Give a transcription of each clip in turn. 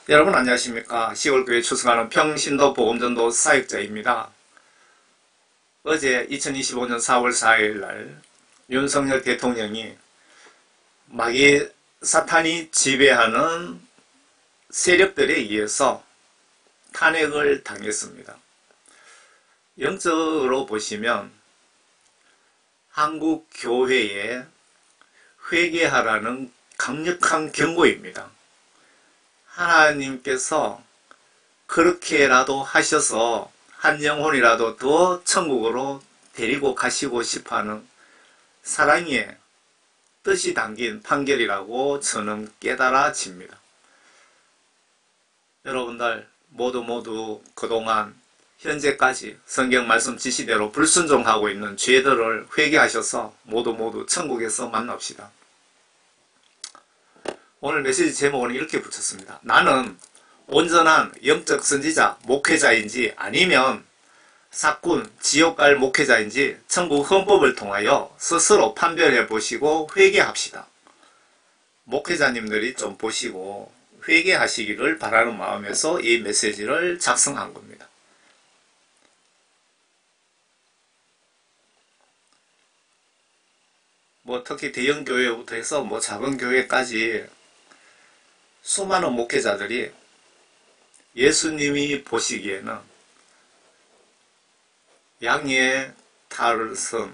여러분 안녕하십니까. 시골교회 추승하는 평신도 복음전도 사역자입니다. 어제 2025년 4월 4일 날 윤석열 대통령이 마귀 사탄이 지배하는 세력들에 의해서 탄핵을 당했습니다. 영적으로 보시면 한국 교회에 회개하라는 강력한 경고입니다. 하나님께서 그렇게라도 하셔서 한 영혼이라도 더 천국으로 데리고 가시고 싶어하는 사랑의 뜻이 담긴 판결이라고 저는 깨달아집니다. 여러분들 모두 그동안 현재까지 성경 말씀 지시대로 불순종하고 있는 죄들을 회개하셔서 모두 천국에서 만납시다. 오늘 메시지 제목은 이렇게 붙였습니다. 나는 온전한 영적 선지자, 목회자인지 아니면 사꾼, 지옥 갈 목회자인지 천국 헌법을 통하여 스스로 판별해 보시고 회개합시다. 목회자님들이 좀 보시고 회개하시기를 바라는 마음에서 이 메시지를 작성한 겁니다. 특히 대형 교회부터 해서 작은 교회까지 수많은 목회자들이 예수님이 보시기에는 양의 탈을 쓴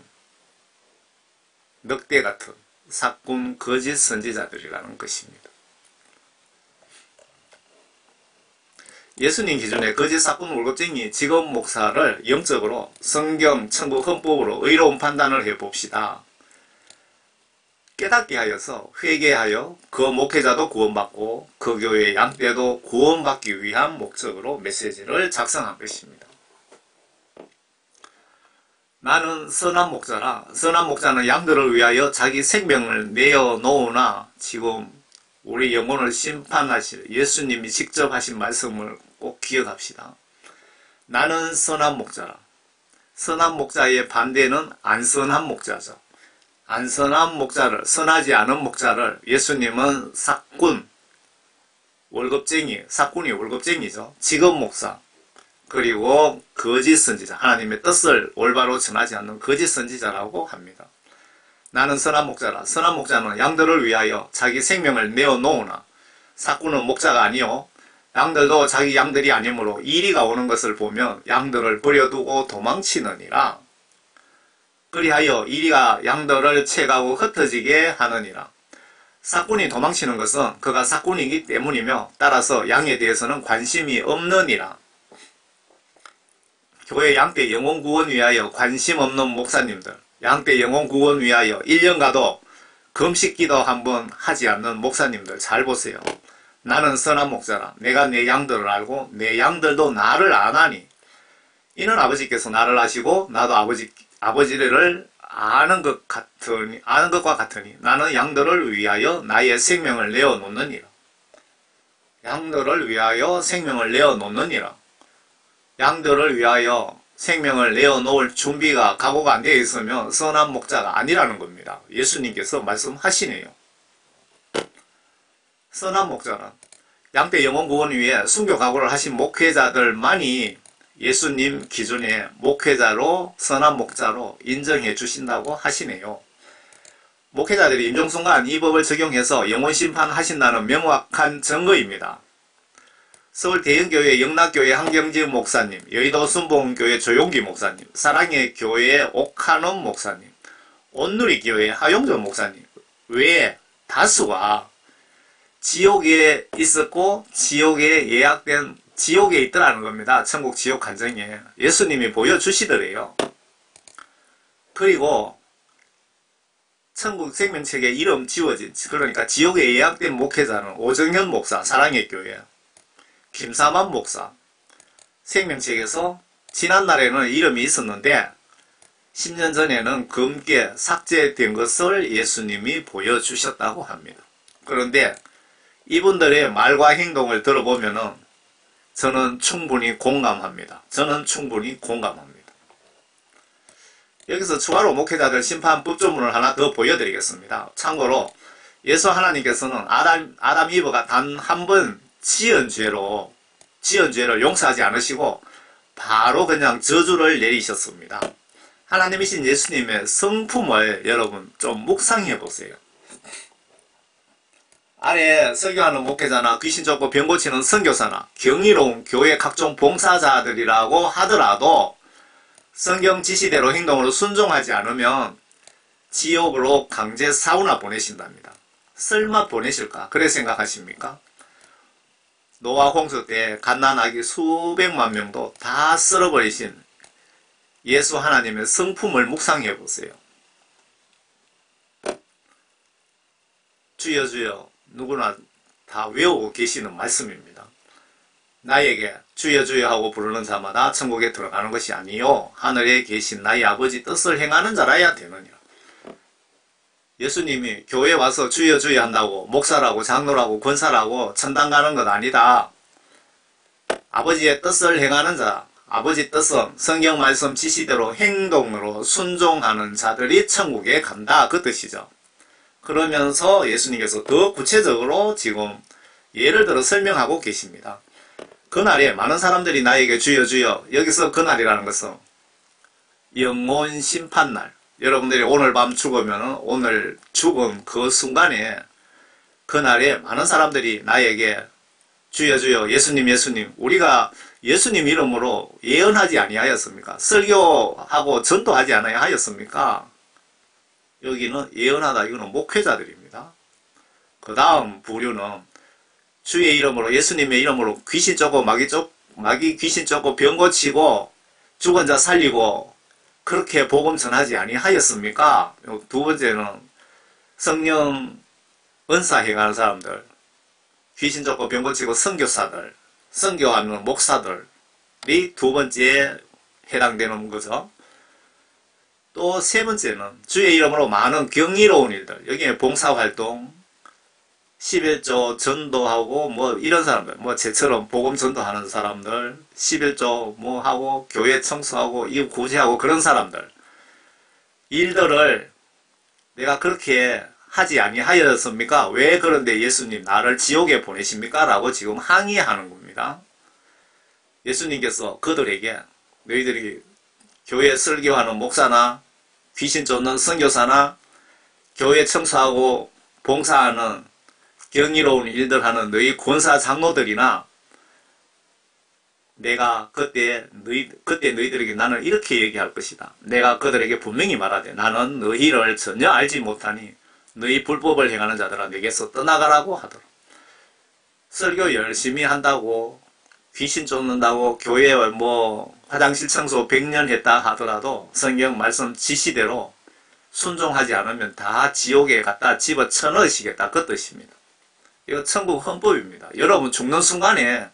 늑대 같은 사꾼 거짓 선지자들이라는 것입니다. 예수님 기준에 거짓 사꾼 월급쟁이 직업 목사를 영적으로 성경 천국 헌법으로 의로운 판단을 해봅시다. 깨닫게 하여서 회개하여 그 목회자도 구원받고 그 교회의 양떼도 구원받기 위한 목적으로 메시지를 작성한 것입니다. 나는 선한 목자라. 선한 목자는 양들을 위하여 자기 생명을 내어놓으나 지금 우리 영혼을 심판하실 예수님이 직접 하신 말씀을 꼭 기억합시다. 나는 선한 목자라. 선한 목자의 반대는 안선한 목자죠. 안선한 목자를, 선하지 않은 목자를 예수님은 사꾼, 월급쟁이, 사꾼이 월급쟁이죠. 직업 목사, 그리고 거짓 선지자, 하나님의 뜻을 올바로 전하지 않는 거짓 선지자라고 합니다. 나는 선한 목자라. 선한 목자는 양들을 위하여 자기 생명을 내어놓으나 사꾼은 목자가 아니요 양들도 자기 양들이 아니므로 이리가 오는 것을 보면 양들을 버려두고 도망치느니라. 그리하여 이리가 양들을 채가고 흩어지게 하느니라. 사꾼이 도망치는 것은 그가 사꾼이기 때문이며 따라서 양에 대해서는 관심이 없느니라. 교회 양떼 영혼 구원 위하여 관심 없는 목사님들, 양떼 영혼 구원 위하여 1년 가도 금식기도 한번 하지 않는 목사님들 잘 보세요. 나는 선한 목자라. 내가 내 양들을 알고 내 양들도 나를 아나니. 이는 아버지께서 나를 아시고 나도 아버지를 아는 것과 같으니 나는 양들을 위하여 나의 생명을 내어놓느니라. 양들을 위하여 생명을 내어놓느니라. 양들을 위하여 생명을 내어놓을 준비가 각오가 안 되어 있으면 선한 목자가 아니라는 겁니다. 예수님께서 말씀하시네요. 선한 목자는 양떼 영혼 구원 위해 순교 각오를 하신 목회자들만이 예수님 기준의 목회자로 선한 목자로 인정해 주신다고 하시네요. 목회자들이 임종순간 이 법을 적용해서 영혼 심판하신다는 명확한 증거입니다. 서울 대형교회 영락교회 한경지 목사님, 여의도 순복음교회 조용기 목사님, 사랑의 교회 옥한원 목사님, 온누리교회 하용전 목사님 외에 다수가 지옥에 있었고 지옥에 있더라는 겁니다. 천국 지옥 간증에 예수님이 보여주시더래요. 그리고 천국 생명책에 이름 지워진, 그러니까 지옥에 예약된 목회자는 오정현 목사, 사랑의 교회, 김사만 목사, 생명책에서 지난날에는 이름이 있었는데 10년 전에는 검게 삭제된 것을 예수님이 보여주셨다고 합니다. 그런데 이분들의 말과 행동을 들어보면은 저는 충분히 공감합니다. 여기서 추가로 목회자들 심판 법조문을 하나 더 보여드리겠습니다. 참고로 예수 하나님께서는 아담 이브가 단 한 번 지은 죄를 용서하지 않으시고 바로 그냥 저주를 내리셨습니다. 하나님이신 예수님의 성품을 여러분 좀 묵상해 보세요. 아래 설교하는 목회자나 귀신 쫓고 병 고치는 선교사나 경이로운 교회 각종 봉사자들이라고 하더라도 성경 지시대로 행동으로 순종하지 않으면 지옥으로 강제 사우나 보내신답니다. 설마 보내실까? 그래 생각하십니까? 노아 홍수 때 갓난아기 수백만 명도 다 쓸어버리신 예수 하나님의 성품을 묵상해 보세요. 주여 주여 누구나 다 외우고 계시는 말씀입니다. 나에게 주여 주여 하고 부르는 자마다 천국에 들어가는 것이 아니요 하늘에 계신 나의 아버지 뜻을 행하는 자라야 되느니라. 예수님이 교회 와서 주여 주여 한다고 목사라고 장로라고 권사라고 천당 가는 것 아니다. 아버지의 뜻을 행하는 자, 아버지 뜻은 성경 말씀 지시대로 행동으로 순종하는 자들이 천국에 간다. 그 뜻이죠. 그러면서 예수님께서 더 구체적으로 지금 예를 들어 설명하고 계십니다. 그날에 많은 사람들이 나에게 주여 주여, 여기서 그날이라는 것은 영혼 심판날, 여러분들이 오늘 밤 죽으면 오늘 죽은 그 순간에 그날에 많은 사람들이 나에게 주여 주여 예수님 예수님, 우리가 예수님 이름으로 예언하지 아니하였습니까? 설교하고 전도하지 아니하였습니까? 여기는 예언하다, 이거는 목회자들입니다. 그 다음 부류는 주의 이름으로, 예수님의 이름으로 귀신 쫓고 마귀 귀신 쫓고 병 고치고 죽은 자 살리고 그렇게 복음 전하지 아니하였습니까? 두 번째는 성령 은사 행하는 사람들, 귀신 쫓고 병 고치고 선교사들, 선교하는 목사들이 두 번째에 해당되는 거죠. 또 세 번째는 주의 이름으로 많은 경이로운 일들, 여기에 봉사활동, 11조 전도하고 뭐 이런 사람들, 뭐 제처럼 복음 전도하는 사람들, 11조 뭐 하고 교회 청소하고 이웃 구제하고 그런 사람들 일들을 내가 그렇게 하지 아니하였습니까? 왜 그런데 예수님 나를 지옥에 보내십니까? 라고 지금 항의하는 겁니다. 예수님께서 그들에게 너희들이 교회 설교하는 목사나 귀신 쫓는 선교사나 교회 청소하고 봉사하는 경이로운 일들 하는 너희 권사 장로들이나 내가 그때 너희들에게 나는 이렇게 얘기할 것이다. 내가 그들에게 분명히 말하되 나는 너희를 전혀 알지 못하니 너희 불법을 행하는 자들아 내게서 떠나가라고 하더라. 설교 열심히 한다고 귀신 쫓는다고 교회 뭐 화장실 청소 100년 했다 하더라도 성경 말씀 지시대로 순종하지 않으면 다 지옥에 갖다 집어쳐 넣으시겠다. 그 뜻입니다. 이거 천국 헌법입니다. 여러분 죽는 순간에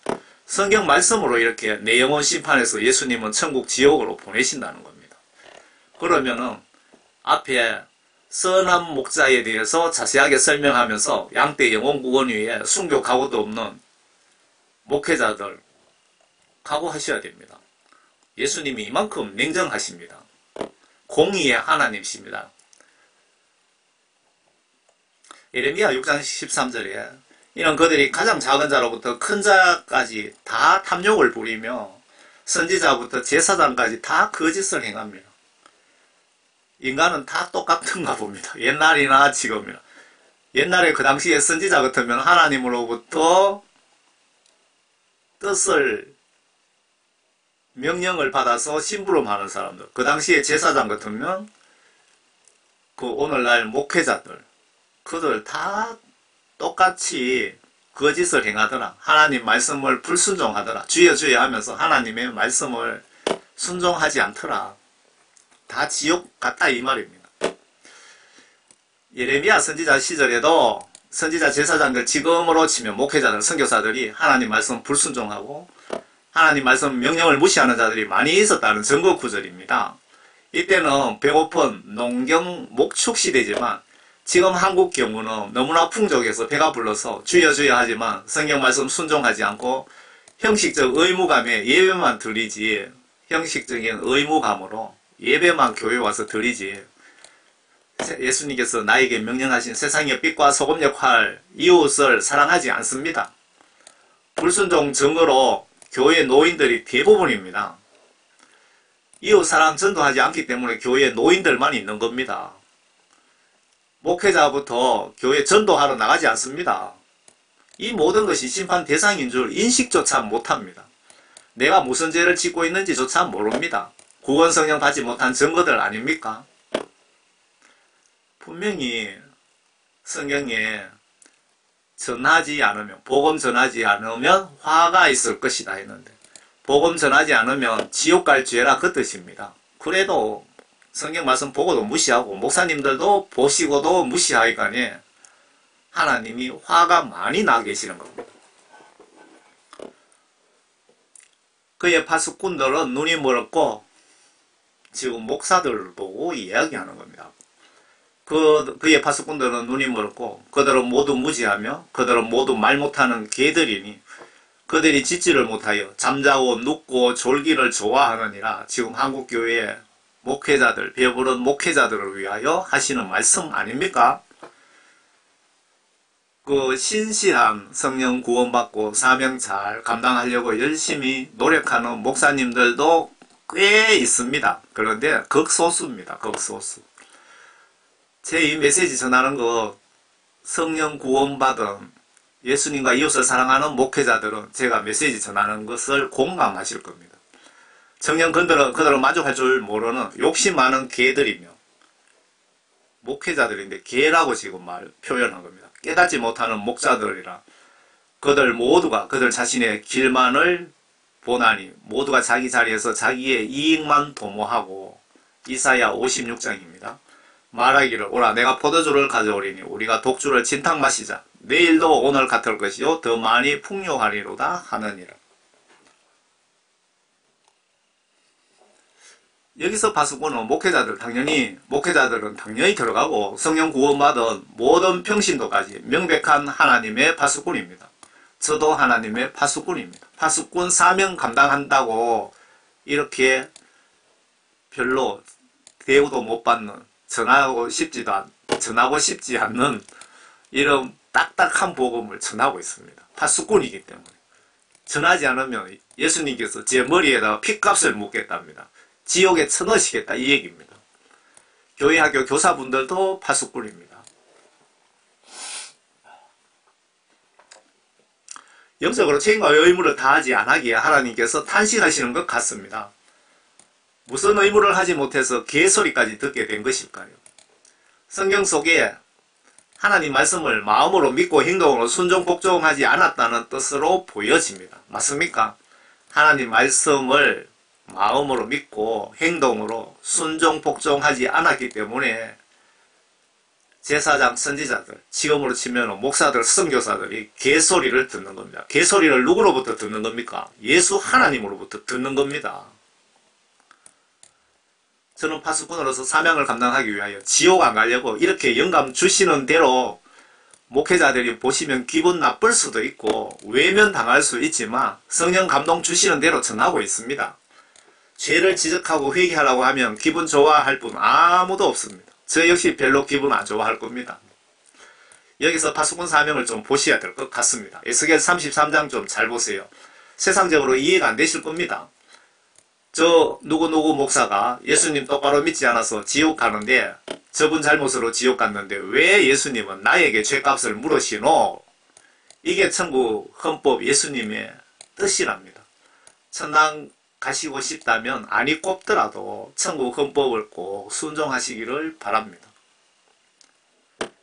성경 말씀으로 이렇게 내 영혼 심판해서 예수님은 천국 지옥으로 보내신다는 겁니다. 그러면은 앞에 선한 목자에 대해서 자세하게 설명하면서 양떼 영혼 구원 위에 순교 각오도 없는 목회자들 각오하셔야 됩니다. 예수님이 이만큼 냉정하십니다. 공의의 하나님이십니다. 예레미야 6장 13절에 이런 그들이 가장 작은 자로부터 큰 자까지 다 탐욕을 부리며 선지자부터 제사장까지 다 거짓을 행합니다. 인간은 다 똑같은가 봅니다. 옛날이나 지금이나. 옛날에 그 당시에 선지자 같으면 하나님으로부터 뜻을 명령을 받아서 심부름하는 사람들, 그 당시에 제사장 같으면 그 오늘날 목회자들, 그들 다 똑같이 거짓을 행하더라. 하나님 말씀을 불순종하더라. 주여 주여 하면서 하나님의 말씀을 순종하지 않더라. 다 지옥 같다 이 말입니다. 예레미야 선지자 시절에도 선지자 제사장들 지금으로 치면 목회자들 선교사들이 하나님 말씀 불순종하고 하나님 말씀 명령을 무시하는 자들이 많이 있었다는 증거 구절입니다. 이때는 배고픈 농경 목축 시대지만 지금 한국 경우는 너무나 풍족해서 배가 불러서 주여 주여 하지만 성경 말씀 순종하지 않고 형식적 의무감에 예배만 드리지, 형식적인 의무감으로 예배만 교회 와서 드리지, 예수님께서 나에게 명령하신 세상의 빛과 소금 역할, 이웃을 사랑하지 않습니다. 불순종 증거로 교회 노인들이 대부분입니다. 이웃사랑 전도하지 않기 때문에 교회에 노인들만 있는 겁니다. 목회자부터 교회 전도하러 나가지 않습니다. 이 모든 것이 심판 대상인 줄 인식조차 못합니다. 내가 무슨 죄를 짓고 있는지조차 모릅니다. 구원성령 받지 못한 증거들 아닙니까? 분명히 성경에 전하지 않으면, 복음 전하지 않으면 화가 있을 것이다 했는데, 복음 전하지 않으면 지옥 갈 죄라 그 뜻입니다. 그래도 성경 말씀 보고도 무시하고 목사님들도 보시고도 무시하니까니 하나님이 화가 많이 나 계시는 겁니다. 그의 파수꾼들은 눈이 멀었고 지금 목사들을 보고 이야기하는 겁니다. 그의 파수꾼들은 눈이 멀었고 그들은 모두 무지하며 그들은 모두 말 못하는 개들이니 그들이 짓지를 못하여 잠자고 눕고 졸기를 좋아하느니라. 지금 한국교회의 목회자들, 배부른 목회자들을 위하여 하시는 말씀 아닙니까? 그 신실한 성령 구원받고 사명 잘 감당하려고 열심히 노력하는 목사님들도 꽤 있습니다. 그런데 극소수입니다. 극소수. 제 이 메시지 전하는 거 성령 구원받은 예수님과 이웃을 사랑하는 목회자들은 제가 메시지 전하는 것을 공감하실 겁니다. 정녕 그들은 만족할 줄 모르는 욕심 많은 개들이며 목회자들인데 개라고 지금 표현한 겁니다. 깨닫지 못하는 목자들이라 그들 모두가 그들 자신의 길만을 보나니 모두가 자기 자리에서 자기의 이익만 도모하고 이사야 56장입니다. 말하기를 오라 내가 포도주를 가져오리니 우리가 독주를 진탕 마시자 내일도 오늘 같을 것이요 더 많이 풍요하리로다 하느니라. 여기서 파수꾼은 목회자들은 당연히 들어가고 성령 구원받은 모든 평신도까지 명백한 하나님의 파수꾼입니다. 저도 하나님의 파수꾼입니다. 파수꾼 사명 감당한다고 이렇게 별로 대우도 못 받는 전하고 싶지 않는 이런 딱딱한 복음을 전하고 있습니다. 파수꾼이기 때문에. 전하지 않으면 예수님께서 제 머리에다가 핏값을 묻겠답니다. 지옥에 쳐넣으시겠다 이 얘기입니다. 교회 학교 교사분들도 파수꾼입니다. 영적으로 책임과 의무를 다하지 않기에 하나님께서 탄식하시는 것 같습니다. 무슨 의무를 하지 못해서 개소리까지 듣게 된 것일까요? 성경 속에 하나님 말씀을 마음으로 믿고 행동으로 순종 복종하지 않았다는 뜻으로 보여집니다. 맞습니까? 하나님 말씀을 마음으로 믿고 행동으로 순종 복종하지 않았기 때문에 제사장 선지자들, 지금으로 치면 목사들, 선교사들이 개소리를 듣는 겁니다. 개소리를 누구로부터 듣는 겁니까? 예수 하나님으로부터 듣는 겁니다. 저는 파수꾼으로서 사명을 감당하기 위하여 지옥 안 가려고 이렇게 영감 주시는 대로 목회자들이 보시면 기분 나쁠 수도 있고 외면 당할 수 있지만 성령 감동 주시는 대로 전하고 있습니다. 죄를 지적하고 회개하라고 하면 기분 좋아할 분 아무도 없습니다. 저 역시 별로 기분 안 좋아할 겁니다. 여기서 파수꾼 사명을 좀 보셔야 될 것 같습니다. 에스겔 33장 좀 잘 보세요. 세상적으로 이해가 안 되실 겁니다. 저 누구누구 목사가 예수님 똑바로 믿지 않아서 지옥 가는데 저분 잘못으로 지옥 갔는데 왜 예수님은 나에게 죄값을 물으시노? 이게 천국 헌법 예수님의 뜻이랍니다. 천당 가시고 싶다면 안이 꼽더라도 천국 헌법을 꼭 순종하시기를 바랍니다.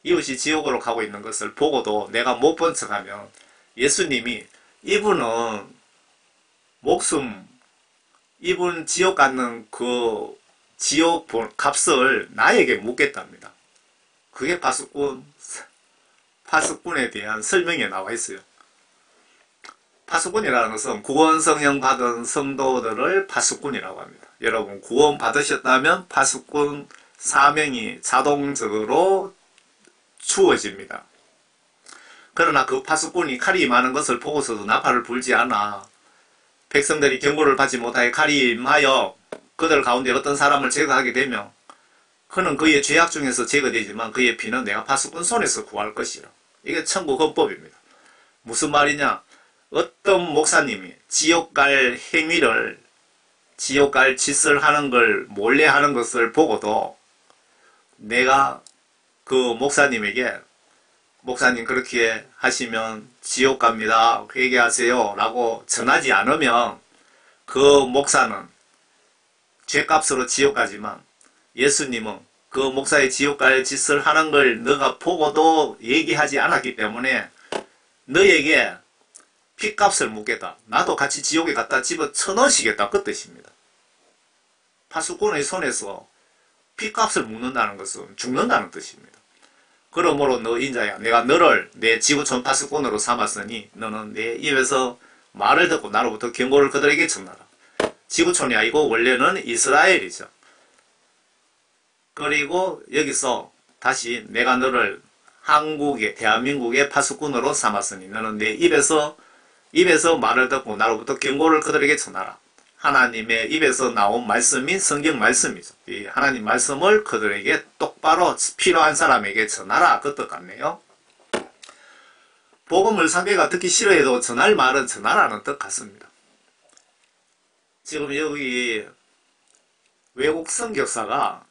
이웃이 지옥으로 가고 있는 것을 보고도 내가 못 본 척하면 예수님이 이분은 이분 지옥 갖는 그 지옥 값을 나에게 묻겠답니다. 그게 파수꾼에 대한 설명에 나와 있어요. 파수꾼이라는 것은 구원 성령 받은 성도들을 파수꾼이라고 합니다. 여러분 구원 받으셨다면 파수꾼 사명이 자동적으로 주어집니다. 그러나 그 파수꾼이 칼이 임하는 것을 보고서도 나팔을 불지 않아 백성들이 경고를 받지 못하여 칼이 임하여 그들 가운데 어떤 사람을 제거하게 되면 그는 그의 죄악 중에서 제거되지만 그의 피는 내가 파수꾼 손에서 구할 것이라. 이게 천국 헌법입니다. 무슨 말이냐? 어떤 목사님이 지옥 갈 행위를, 지옥 갈 짓을 하는 걸 몰래 하는 것을 보고도 내가 그 목사님에게 목사님 그렇게 하시면 지옥 갑니다. 회개하세요. 라고 전하지 않으면 그 목사는 죄값으로 지옥 가지만 예수님은 그 목사의 지옥 갈 짓을 하는 걸 너가 보고도 얘기하지 않았기 때문에 너에게 피값을 묻겠다. 나도 같이 지옥에 갖다 집어쳐 넣으시겠다. 그 뜻입니다. 파수꾼의 손에서 피값을 묻는다는 것은 죽는다는 뜻입니다. 그러므로 너 인자야, 내가 너를 내 지구촌 파수꾼으로 삼았으니 너는 내 입에서 말을 듣고 나로부터 경고를 그들에게 전하라. 지구촌이 아니고 원래는 이스라엘이죠. 그리고 여기서 다시 내가 너를 한국의, 대한민국의 파수꾼으로 삼았으니 너는 내 입에서 말을 듣고 나로부터 경고를 그들에게 전하라. 하나님의 입에서 나온 말씀이 성경 말씀이죠. 이 하나님 말씀을 그들에게 똑바로 필요한 사람에게 전하라. 그 뜻 같네요. 복음을 상대가 듣기 싫어해도 전할 말은 전하라는 뜻 같습니다. 지금 여기 외국 선교사가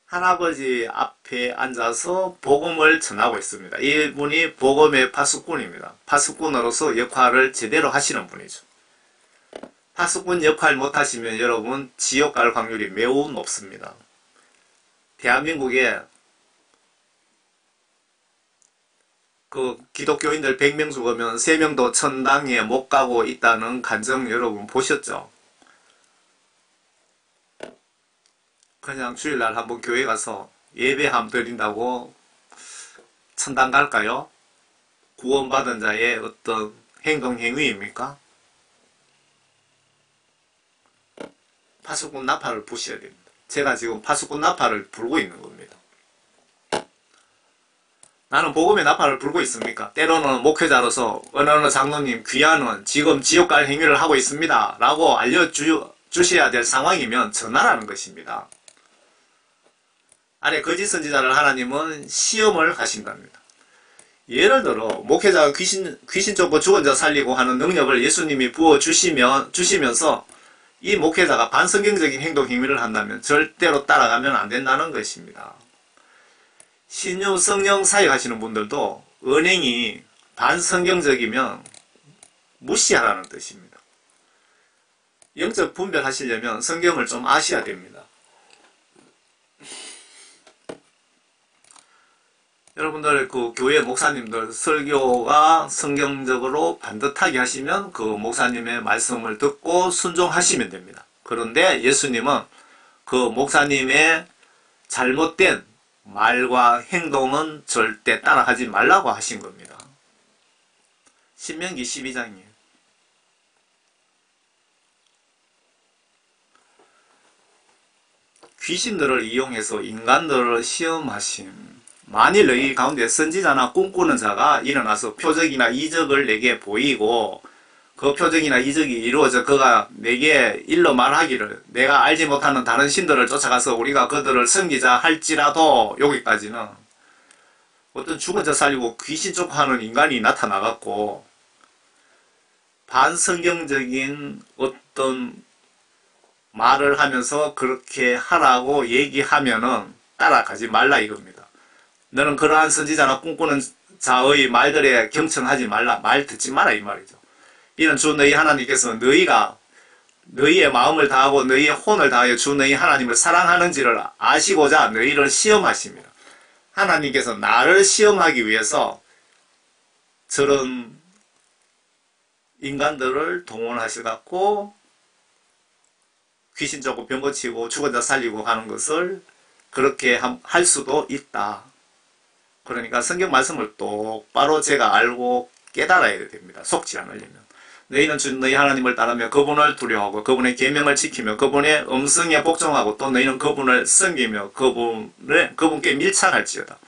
할아버지 앞에 앉아서 복음을 전하고 있습니다. 이분이 복음의 파수꾼입니다. 파수꾼으로서 역할을 제대로 하시는 분이죠. 파수꾼 역할 못하시면 여러분 지옥 갈 확률이 매우 높습니다. 대한민국에 그 기독교인들 100명 죽으면 3명도 천당에 못 가고 있다는 간증 여러분 보셨죠? 그냥 주일날 한번 교회 가서 예배 한번 드린다고 천당 갈까요? 구원받은 자의 어떤 행동 행위입니까? 파수꾼 나팔을 부셔야 됩니다. 제가 지금 파수꾼 나팔을 불고 있는 겁니다. 나는 복음의 나팔을 불고 있습니까? 때로는 목회자로서 어느 장로님 귀하는 지금 지옥 갈 행위를 하고 있습니다. 라고 알려주셔야 될 상황이면 전하라는 것입니다. 아래 거짓 선지자를 하나님은 시험을 하신답니다. 예를 들어 목회자가 귀신 쫓고 죽은 자 살리고 하는 능력을 예수님이 부어주시면서 이 목회자가 반성경적인 행동 행위를 한다면 절대로 따라가면 안 된다는 것입니다. 신유 성령 사역하시는 분들도 언행이 반성경적이면 무시하라는 뜻입니다. 영적 분별하시려면 성경을 좀 아셔야 됩니다. 여러분들 그 교회 목사님들 설교가 성경적으로 반듯하게 하시면 그 목사님의 말씀을 듣고 순종하시면 됩니다. 그런데 예수님은 그 목사님의 잘못된 말과 행동은 절대 따라하지 말라고 하신 겁니다. 신명기 12장이에요. 귀신들을 이용해서 인간들을 시험하심. 만일 너희 가운데 선지자나 꿈꾸는 자가 일어나서 표적이나 이적을 내게 보이고 그 표적이나 이적이 이루어져 그가 내게 일러 말하기를 내가 알지 못하는 다른 신들을 쫓아가서 우리가 그들을 섬기자 할지라도 여기까지는 어떤 죽은 자 살리고 귀신 쫓고 하는 인간이 나타나갖고 반성경적인 어떤 말을 하면서 그렇게 하라고 얘기하면은 따라가지 말라 이겁니다. 너는 그러한 선지자나 꿈꾸는 자의 말들에 경청하지 말라. 말 듣지 마라 이 말이죠. 이는 주 너희 하나님께서 너희가 너희의 마음을 다하고 너희의 혼을 다하여 주 너희 하나님을 사랑하는지를 아시고자 너희를 시험하십니다. 하나님께서 나를 시험하기 위해서 저런 인간들을 동원하셔갖고 귀신 쫓고 병 고치고 죽은 자 살리고 하는 것을 그렇게 할 수도 있다. 그러니까 성경 말씀을 똑바로 제가 알고 깨달아야 됩니다. 속지 않으려면. 너희는 주 너희 하나님을 따르며 그분을 두려워하고 그분의 계명을 지키며 그분의 음성에 복종하고 또 너희는 그분을 섬기며 그분께 밀착할지어다.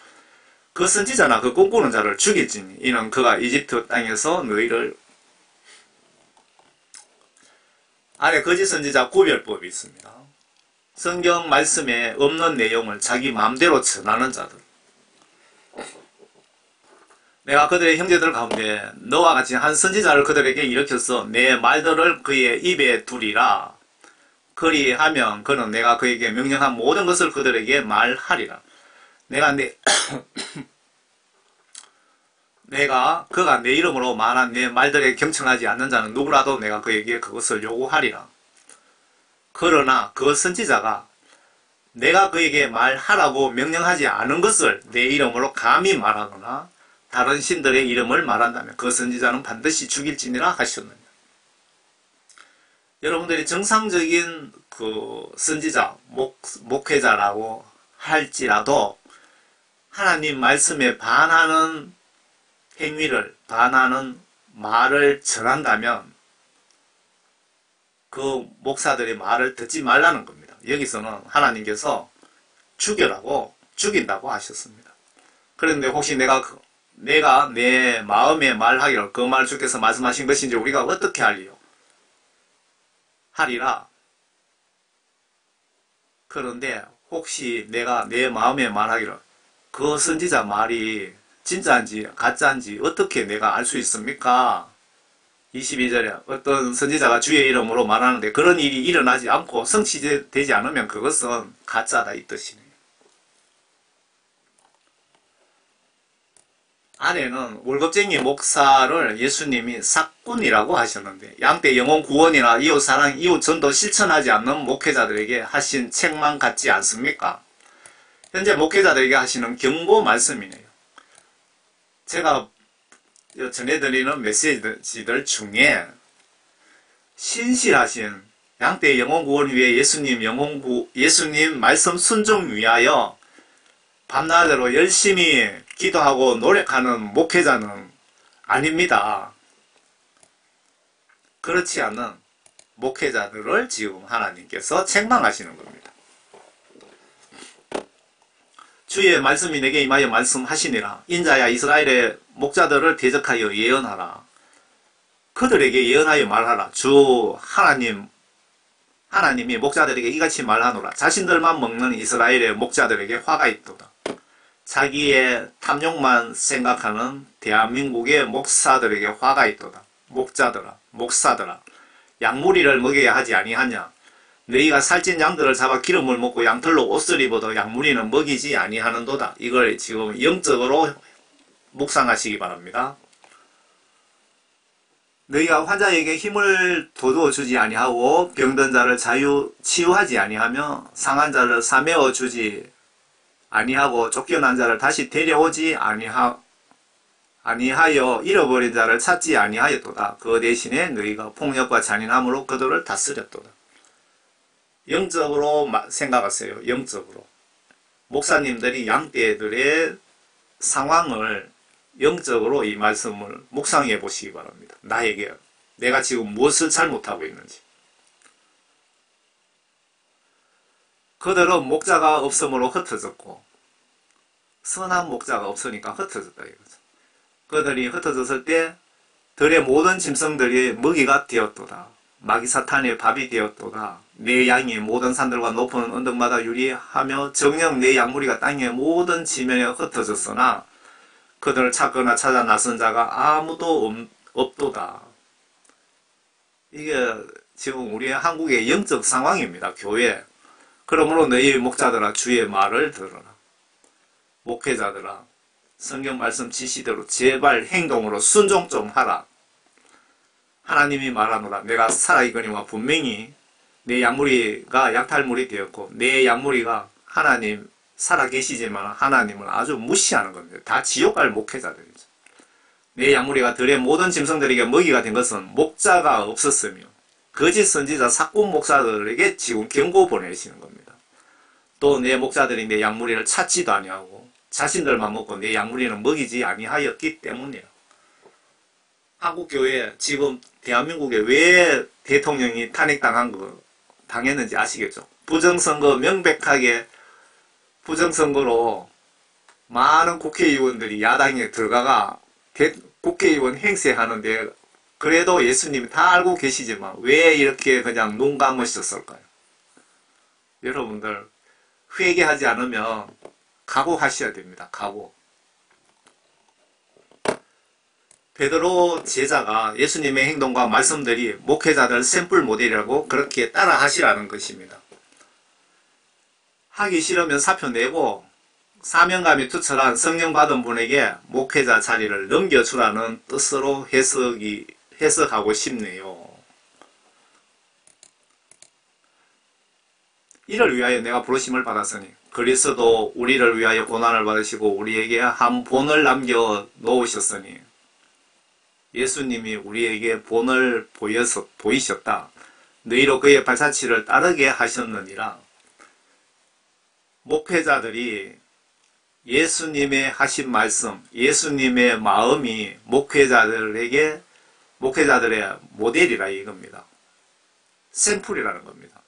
그 선지자나 그 꿈꾸는 자를 죽일지니 이는 그가 이집트 땅에서 너희를 아래 거짓 선지자 구별법이 있습니다. 성경 말씀에 없는 내용을 자기 마음대로 전하는 자들. 내가 그들의 형제들 가운데 너와 같이 한 선지자를 그들에게 일으켜서 내 말들을 그의 입에 두리라. 그리하면 그는 내가 그에게 명령한 모든 것을 그들에게 말하리라. 내가 그가 내 이름으로 말한 내 말들에 경청하지 않는 자는 누구라도 내가 그에게 그것을 요구하리라. 그러나 그 선지자가 내가 그에게 말하라고 명령하지 않은 것을 내 이름으로 감히 말하거나 다른 신들의 이름을 말한다면 그 선지자는 반드시 죽일지니라 하셨느냐. 여러분들이 정상적인 그 선지자, 목회자라고 할지라도 하나님 말씀에 반하는 행위를, 반하는 말을 전한다면 그 목사들의 말을 듣지 말라는 겁니다. 여기서는 하나님께서 죽여라고, 죽인다고 하셨습니다. 그런데 혹시 내가 내 마음에 말하기를 그 말 주께서 말씀하신 것인지 우리가 어떻게 하리라. 그런데 혹시 내가 내 마음에 말하기를 그 선지자 말이 진짜인지 가짜인지 어떻게 내가 알 수 있습니까? 22절에 어떤 선지자가 주의 이름으로 말하는데 그런 일이 일어나지 않고 성취되지 않으면 그것은 가짜다 이 뜻이네요. 아래는 월급쟁이 목사를 예수님이 삭꾼이라고 하셨는데 양떼 영혼 구원이나 이웃사랑, 이웃전도 실천하지 않는 목회자들에게 하신 책망 같지 않습니까? 현재 목회자들에게 하시는 경고 말씀이네요. 제가 전해드리는 메시지들 중에 신실하신 양떼 영혼 구원 위해 예수님 말씀 순종 위하여 밤낮으로 열심히 기도하고 노력하는 목회자는 아닙니다. 그렇지 않은 목회자들을 지금 하나님께서 책망하시는 겁니다. 주의 말씀이 내게 임하여 말씀하시니라. 인자야 이스라엘의 목자들을 대적하여 예언하라. 그들에게 예언하여 말하라. 주 하나님이 목자들에게 이같이 말하노라. 자신들만 먹는 이스라엘의 목자들에게 화가 있도다. 자기의 탐욕만 생각하는 대한민국의 목사들에게 화가 있도다. 목사들아, 양무리를 먹여야 하지 아니하냐? 너희가 살찐 양들을 잡아 기름을 먹고 양털로 옷을 입어도 양무리는 먹이지 아니하는도다. 이걸 지금 영적으로 묵상하시기 바랍니다. 너희가 환자에게 힘을 돋워 주지 아니하고 병든 자를 치유하지 아니하며 상한 자를 사매어 주지 아니하고 쫓겨난 자를 다시 데려오지 아니하여 잃어버린 자를 찾지 아니하였도다. 그 대신에 너희가 폭력과 잔인함으로 그들을 다스렸도다. 영적으로 생각하세요. 영적으로. 목사님들이 양떼들의 상황을 영적으로 이 말씀을 묵상해 보시기 바랍니다. 나에게 내가 지금 무엇을 잘못하고 있는지. 그들은 목자가 없으므로 흩어졌고 선한 목자가 없으니까 흩어졌다 이거죠. 그들이 흩어졌을 때 들의 모든 짐승들이 먹이가 되었도다. 마귀사탄의 밥이 되었도다. 내 양이 모든 산들과 높은 언덕마다 유리하며 정녕 내 양무리가 땅의 모든 지면에 흩어졌으나 그들을 찾거나 찾아 나선 자가 아무도 없도다. 이게 지금 우리 한국의 영적 상황입니다. 교회. 그러므로 너희 목자들아 주의 말을 들어라. 목회자들아 성경 말씀 지시대로 제발 행동으로 순종 좀 하라. 하나님이 말하노라. 내가 살아있거니와 분명히 내 양무리가 약탈물이 되었고 내 양무리가 하나님 살아계시지만 하나님을 아주 무시하는 겁니다. 다 지옥 갈 목회자들이죠. 내 양무리가 들의 모든 짐승들에게 먹이가 된 것은 목자가 없었으며 거짓 선지자 삭꾼 목사들에게 지금 경고 보내시는 겁니다. 또 내 목자들이 내 양무리를 찾지도 아니하고 자신들만 먹고 내 양무리는 먹이지 아니하였기 때문이에요. 한국교회 지금 대한민국에 왜 대통령이 당했는지 아시겠죠? 부정선거 명백하게 부정선거로 많은 국회의원들이 야당에 들어가가 국회의원 행세하는데 그래도 예수님이 다 알고 계시지만 왜 이렇게 그냥 눈 감으셨을까요? 여러분들 회개하지 않으면 각오하셔야 됩니다. 각오. 베드로 제자가 예수님의 행동과 말씀들이 목회자들 샘플 모델이라고 그렇게 따라 하시라는 것입니다. 하기 싫으면 사표 내고 사명감이 투철한 성령 받은 분에게 목회자 자리를 넘겨주라는 뜻으로 해석하고 싶네요. 이를 위하여 내가 부르심을 받았으니 그리스도 우리를 위하여 고난을 받으시고 우리에게 한 본을 남겨 놓으셨으니 예수님이 우리에게 본을 보이셨다. 너희로 그의 발자취를 따르게 하셨느니라. 목회자들이 예수님의 하신 말씀, 예수님의 마음이 목회자들의 모델이라 이겁니다. 샘플이라는 겁니다.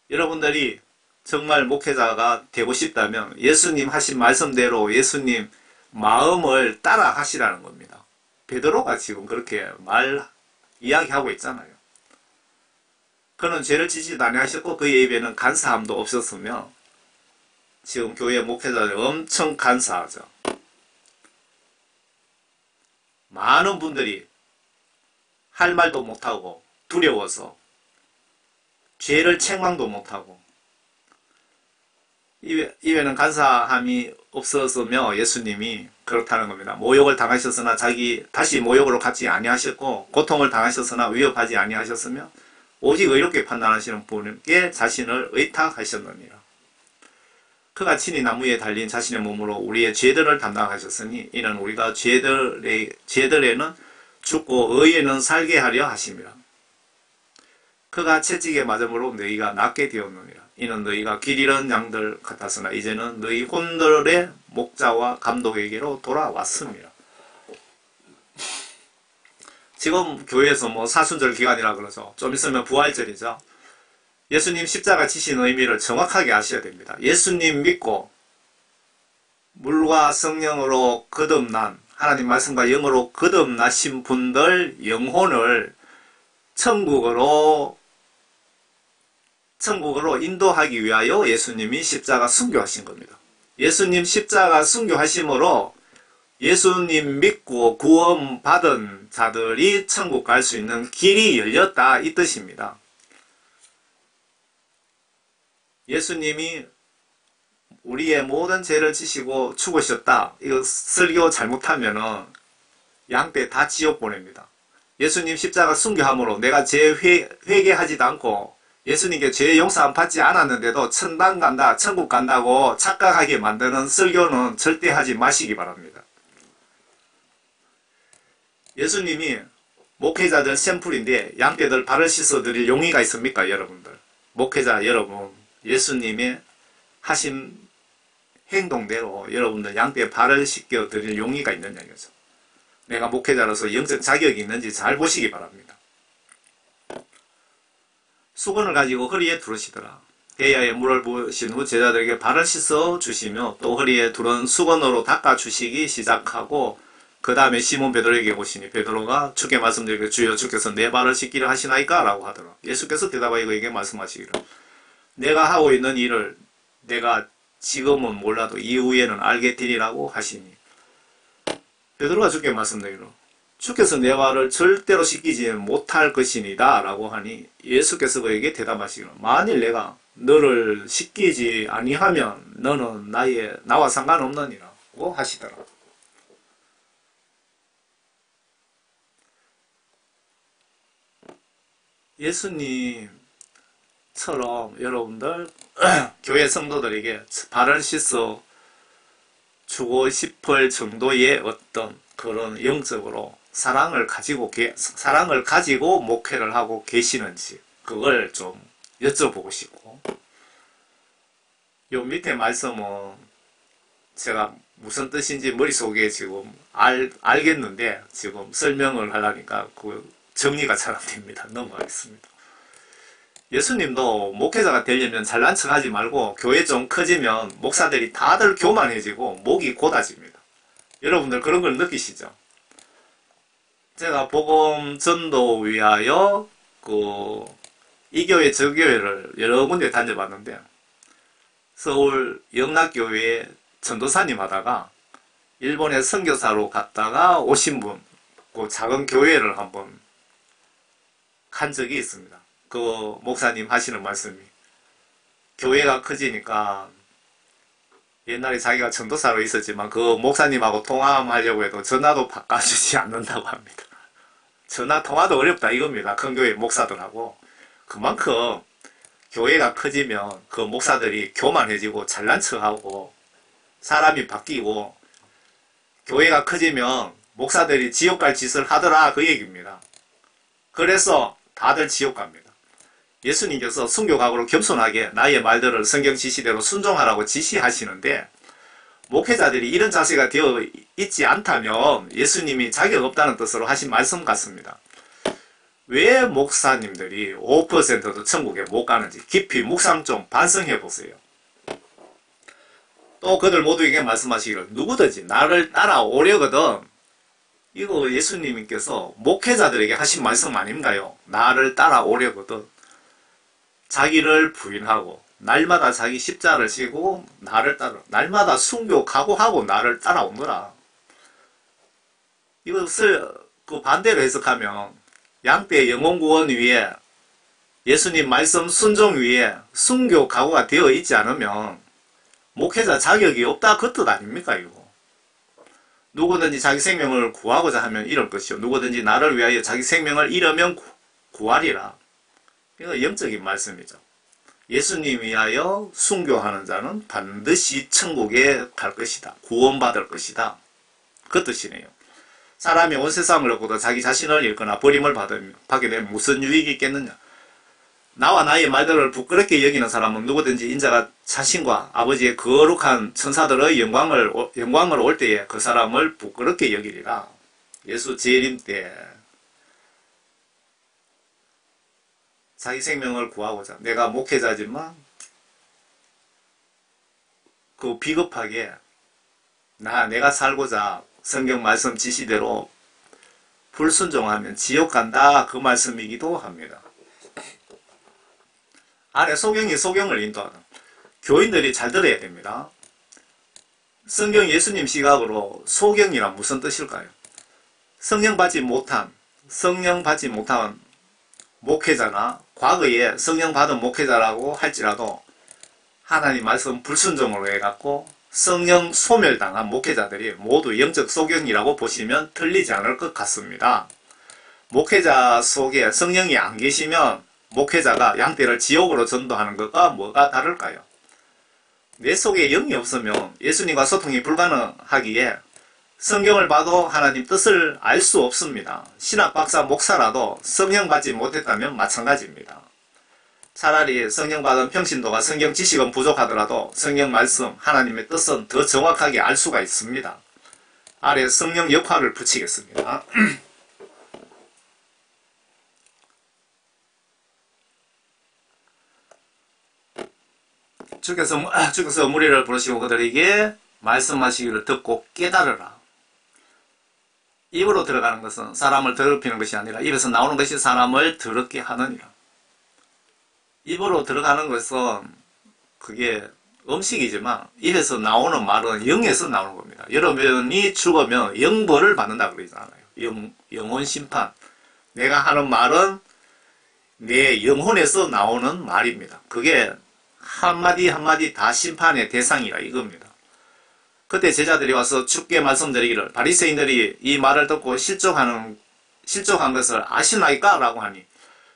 여러분들이 정말 목회자가 되고 싶다면 예수님 하신 말씀대로 예수님 마음을 따라 하시라는 겁니다. 베드로가 지금 그렇게 이야기하고 있잖아요. 그는 죄를 지지도 아니하셨고 그의 입에는 간사함도 없었으며 지금 교회 목회자들이 엄청 간사하죠. 많은 분들이 할 말도 못하고 두려워서 죄를 책망도 못하고 입에는 간사함이 없었으며 예수님이 그렇다는 겁니다. 모욕을 당하셨으나 다시 모욕으로 갚지 아니하셨고 고통을 당하셨으나 위협하지 아니하셨으며 오직 의롭게 판단하시는 분께 자신을 의탁하셨느니라. 그가 친히 나무에 달린 자신의 몸으로 우리의 죄들을 담당하셨으니 이는 우리가 죄들에는 죽고 의에는 살게 하려 하심이라. 그가 채찍에 맞음으로 너희가 낫게 되었느니라. 이는 너희가 길 잃은 양들 같았으나 이제는 너희 혼들의 목자와 감독에게로 돌아왔습니다. 지금 교회에서 사순절 기간이라 그러죠. 좀 있으면 부활절이죠. 예수님 십자가 지신 의미를 정확하게 아셔야 됩니다. 예수님 믿고 물과 성령으로 거듭난 하나님 말씀과 영으로 거듭나신 분들 영혼을 천국으로 인도하기 위하여 예수님이 십자가 순교하신 겁니다. 예수님 십자가 순교하심으로 예수님 믿고 구원받은 자들이 천국 갈 수 있는 길이 열렸다 이 뜻입니다. 예수님이 우리의 모든 죄를 지시고 죽으셨다. 이거 설교 잘못하면은 양떼 다 지옥 보냅니다. 예수님 십자가 순교함으로 내가 죄 회개하지도 않고 예수님께 죄 용서 받지 않았는데도 천당 간다, 천국 간다고 착각하게 만드는 설교는 절대 하지 마시기 바랍니다. 예수님이 목회자들 샘플인데 양떼들 발을 씻어 드릴 용의가 있습니까, 여러분들? 목회자 여러분, 예수님의 하신 행동대로 여러분들 양떼 발을 씻겨 드릴 용의가 있느냐 이거죠. 내가 목회자로서 영적 자격이 있는지 잘 보시기 바랍니다. 수건을 가지고 허리에 두르시더라. 대야에 물을 부으신 후 제자들에게 발을 씻어 주시며 또 허리에 두른 수건으로 닦아 주시기 시작하고 그 다음에 시몬 베드로에게 오시니 베드로가 주께 말씀드리기를 주여 주께서 내 발을 씻기를 하시나이까? 라고 하더라. 예수께서 대답하여 그에게 말씀하시기를 내가 하고 있는 일을 내가 지금은 몰라도 이후에는 알게 되리라고 하시니 베드로가 주께 말씀드리기를 주께서 내 발을 절대로 씻기지 못할 것이니다 라고 하니 예수께서 그에게 대답하시기를 만일 내가 너를 씻기지 아니하면 너는 나와 상관없느니라고 하시더라. 예수님처럼 여러분들 교회 성도들에게 발을 씻어 주고 싶을 정도의 어떤 그런 영적으로 사랑을 가지고 목회를 하고 계시는지 그걸 좀 여쭤보고 싶고 요 밑에 말씀은 제가 무슨 뜻인지 머릿속에 지금 알겠는데 지금 설명을 하려니까 그 정리가 잘 안 됩니다. 넘어가겠습니다. 예수님도 목회자가 되려면 잘난 척 하지 말고 교회 좀 커지면 목사들이 다들 교만해지고 목이 곧아집니다. 여러분들 그런 걸 느끼시죠? 제가 복음 전도 위하여 이 교회 저 교회를 여러 군데 다녀봤는데 서울 영락교회 전도사님 하다가 일본에 선교사로 갔다가 오신 분 그 작은 교회를 한번 간 적이 있습니다. 그 목사님 하시는 말씀이 교회가 커지니까 옛날에 자기가 전도사로 있었지만 그 목사님하고 통화하려고 해도 전화도 바꿔주지 않는다고 합니다. 전화 통화도 어렵다 이겁니다. 큰 교회 목사들하고. 그만큼 교회가 커지면 그 목사들이 교만해지고 잘난 척하고 사람이 바뀌고 교회가 커지면 목사들이 지옥 갈 짓을 하더라 그 얘기입니다. 그래서 다들 지옥 갑니다. 예수님께서 순교각오로 겸손하게 나의 말들을 성경 지시대로 순종하라고 지시하시는데 목회자들이 이런 자세가 되어 있지 않다면 예수님이 자격 없다는 뜻으로 하신 말씀 같습니다. 왜 목사님들이 5%도 천국에 못 가는지 깊이 묵상 좀 반성해 보세요. 또 그들 모두에게 말씀하시기를 누구든지 나를 따라오려거든. 이거 예수님께서 목회자들에게 하신 말씀 아닌가요? 나를 따라오려거든. 자기를 부인하고 날마다 자기 십자를 지고 나를 따라 날마다 순교 각오하고 나를 따라오너라. 이것을 그 반대로 해석하면 양떼 영혼구원 위에 예수님 말씀 순종 위에 순교 각오가 되어 있지 않으면 목회자 자격이 없다 그 뜻 아닙니까 이거. 누구든지 자기 생명을 구하고자 하면 이럴 것이요 누구든지 나를 위하여 자기 생명을 잃으면 구하리라. 이거 영적인 말씀이죠. 예수님 위하여 순교하는 자는 반드시 천국에 갈 것이다. 구원받을 것이다. 그 뜻이네요. 사람이 온 세상을 얻고도 자기 자신을 잃거나 버림을 받게 되면 무슨 유익이 있겠느냐. 나와 나의 말들을 부끄럽게 여기는 사람은 누구든지 인자가 자신과 아버지의 거룩한 천사들의 영광을 올 때에 그 사람을 부끄럽게 여기리라. 예수 재림 때 자기 생명을 구하고자 내가 목회자지만 그 비겁하게 내가 살고자 성경 말씀 지시대로 불순종하면 지옥 간다 그 말씀이기도 합니다. 안에 소경을 인도하는 교인들이 잘 들어야 됩니다. 성경 예수님 시각으로 소경이란 무슨 뜻일까요? 성령 받지 못한 목회자나 과거에 성령 받은 목회자라고 할지라도 하나님 말씀 불순종으로 해갖고 성령 소멸당한 목회자들이 모두 영적 소경이라고 보시면 틀리지 않을 것 같습니다. 목회자 속에 성령이 안 계시면 목회자가 양떼를 지옥으로 전도하는 것과 뭐가 다를까요? 내 속에 영이 없으면 예수님과 소통이 불가능하기에 성경을 봐도 하나님 뜻을 알 수 없습니다. 신학 박사 목사라도 성령 받지 못했다면 마찬가지입니다. 차라리 성령 받은 평신도가 성경 지식은 부족하더라도 성경 말씀 하나님의 뜻은 더 정확하게 알 수가 있습니다. 아래 성령 역할을 붙이겠습니다. 주께서 무리를 부르시고 그들에게 말씀하시기를 듣고 깨달으라. 입으로 들어가는 것은 사람을 더럽히는 것이 아니라 입에서 나오는 것이 사람을 더럽게 하느니라. 입으로 들어가는 것은 그게 음식이지만 입에서 나오는 말은 영에서 나오는 겁니다. 여러분이 죽으면 영벌을 받는다 그러잖아요. 영혼 심판. 내가 하는 말은 내 영혼에서 나오는 말입니다. 그게 한마디 한마디 다 심판의 대상이라 이겁니다. 그때 제자들이 와서 주께 말씀드리기를 바리새인들이 이 말을 듣고 실족한 것을 아시나이까? 라고 하니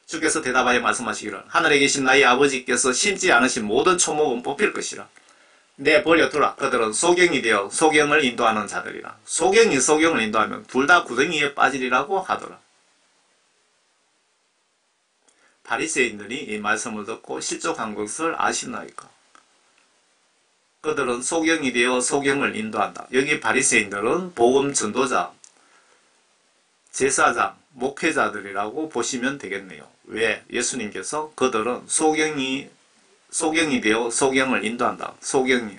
주께서 대답하여 말씀하시기를 하늘에 계신 나의 아버지께서 심지 않으신 모든 초목은 뽑힐 것이라. 내 버려두라. 그들은 소경이 되어 소경을 인도하는 자들이라. 소경이 소경을 인도하면 둘 다 구덩이에 빠지리라고 하더라. 바리새인들이 이 말씀을 듣고 실족한 것을 아시나이까? 그들은 소경이 되어 소경을 인도한다. 여기 바리새인들은 복음 전도자, 제사장, 목회자들이라고 보시면 되겠네요. 왜? 예수님께서 그들은 소경이 되어 소경을 인도한다. 소경이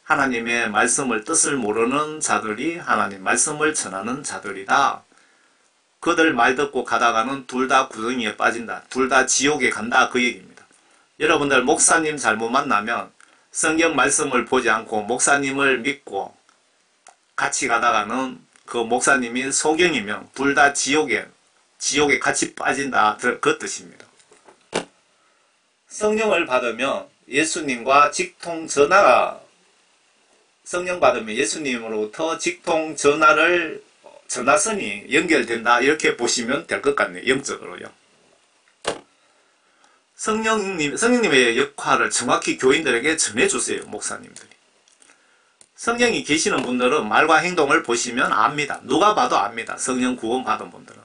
하나님의 말씀을 뜻을 모르는 자들이 하나님 말씀을 전하는 자들이다. 그들 말 듣고 가다가는 둘 다 구덩이에 빠진다. 둘 다 지옥에 간다. 그 얘기입니다. 여러분들 목사님 잘못 만나면 성경 말씀을 보지 않고 목사님을 믿고 같이 가다가는 그 목사님이 소경이면 둘 다 지옥에 같이 빠진다. 그 뜻입니다. 성령을 받으면 예수님과 직통 전화가 성령 받으면 예수님으로부터 직통 전화선이 연결된다. 이렇게 보시면 될 것 같네요. 영적으로요. 성령님의 역할을 정확히 교인들에게 전해주세요. 목사님들이. 성령이 계시는 분들은 말과 행동을 보시면 압니다. 누가 봐도 압니다. 성령 구원 받은 분들은.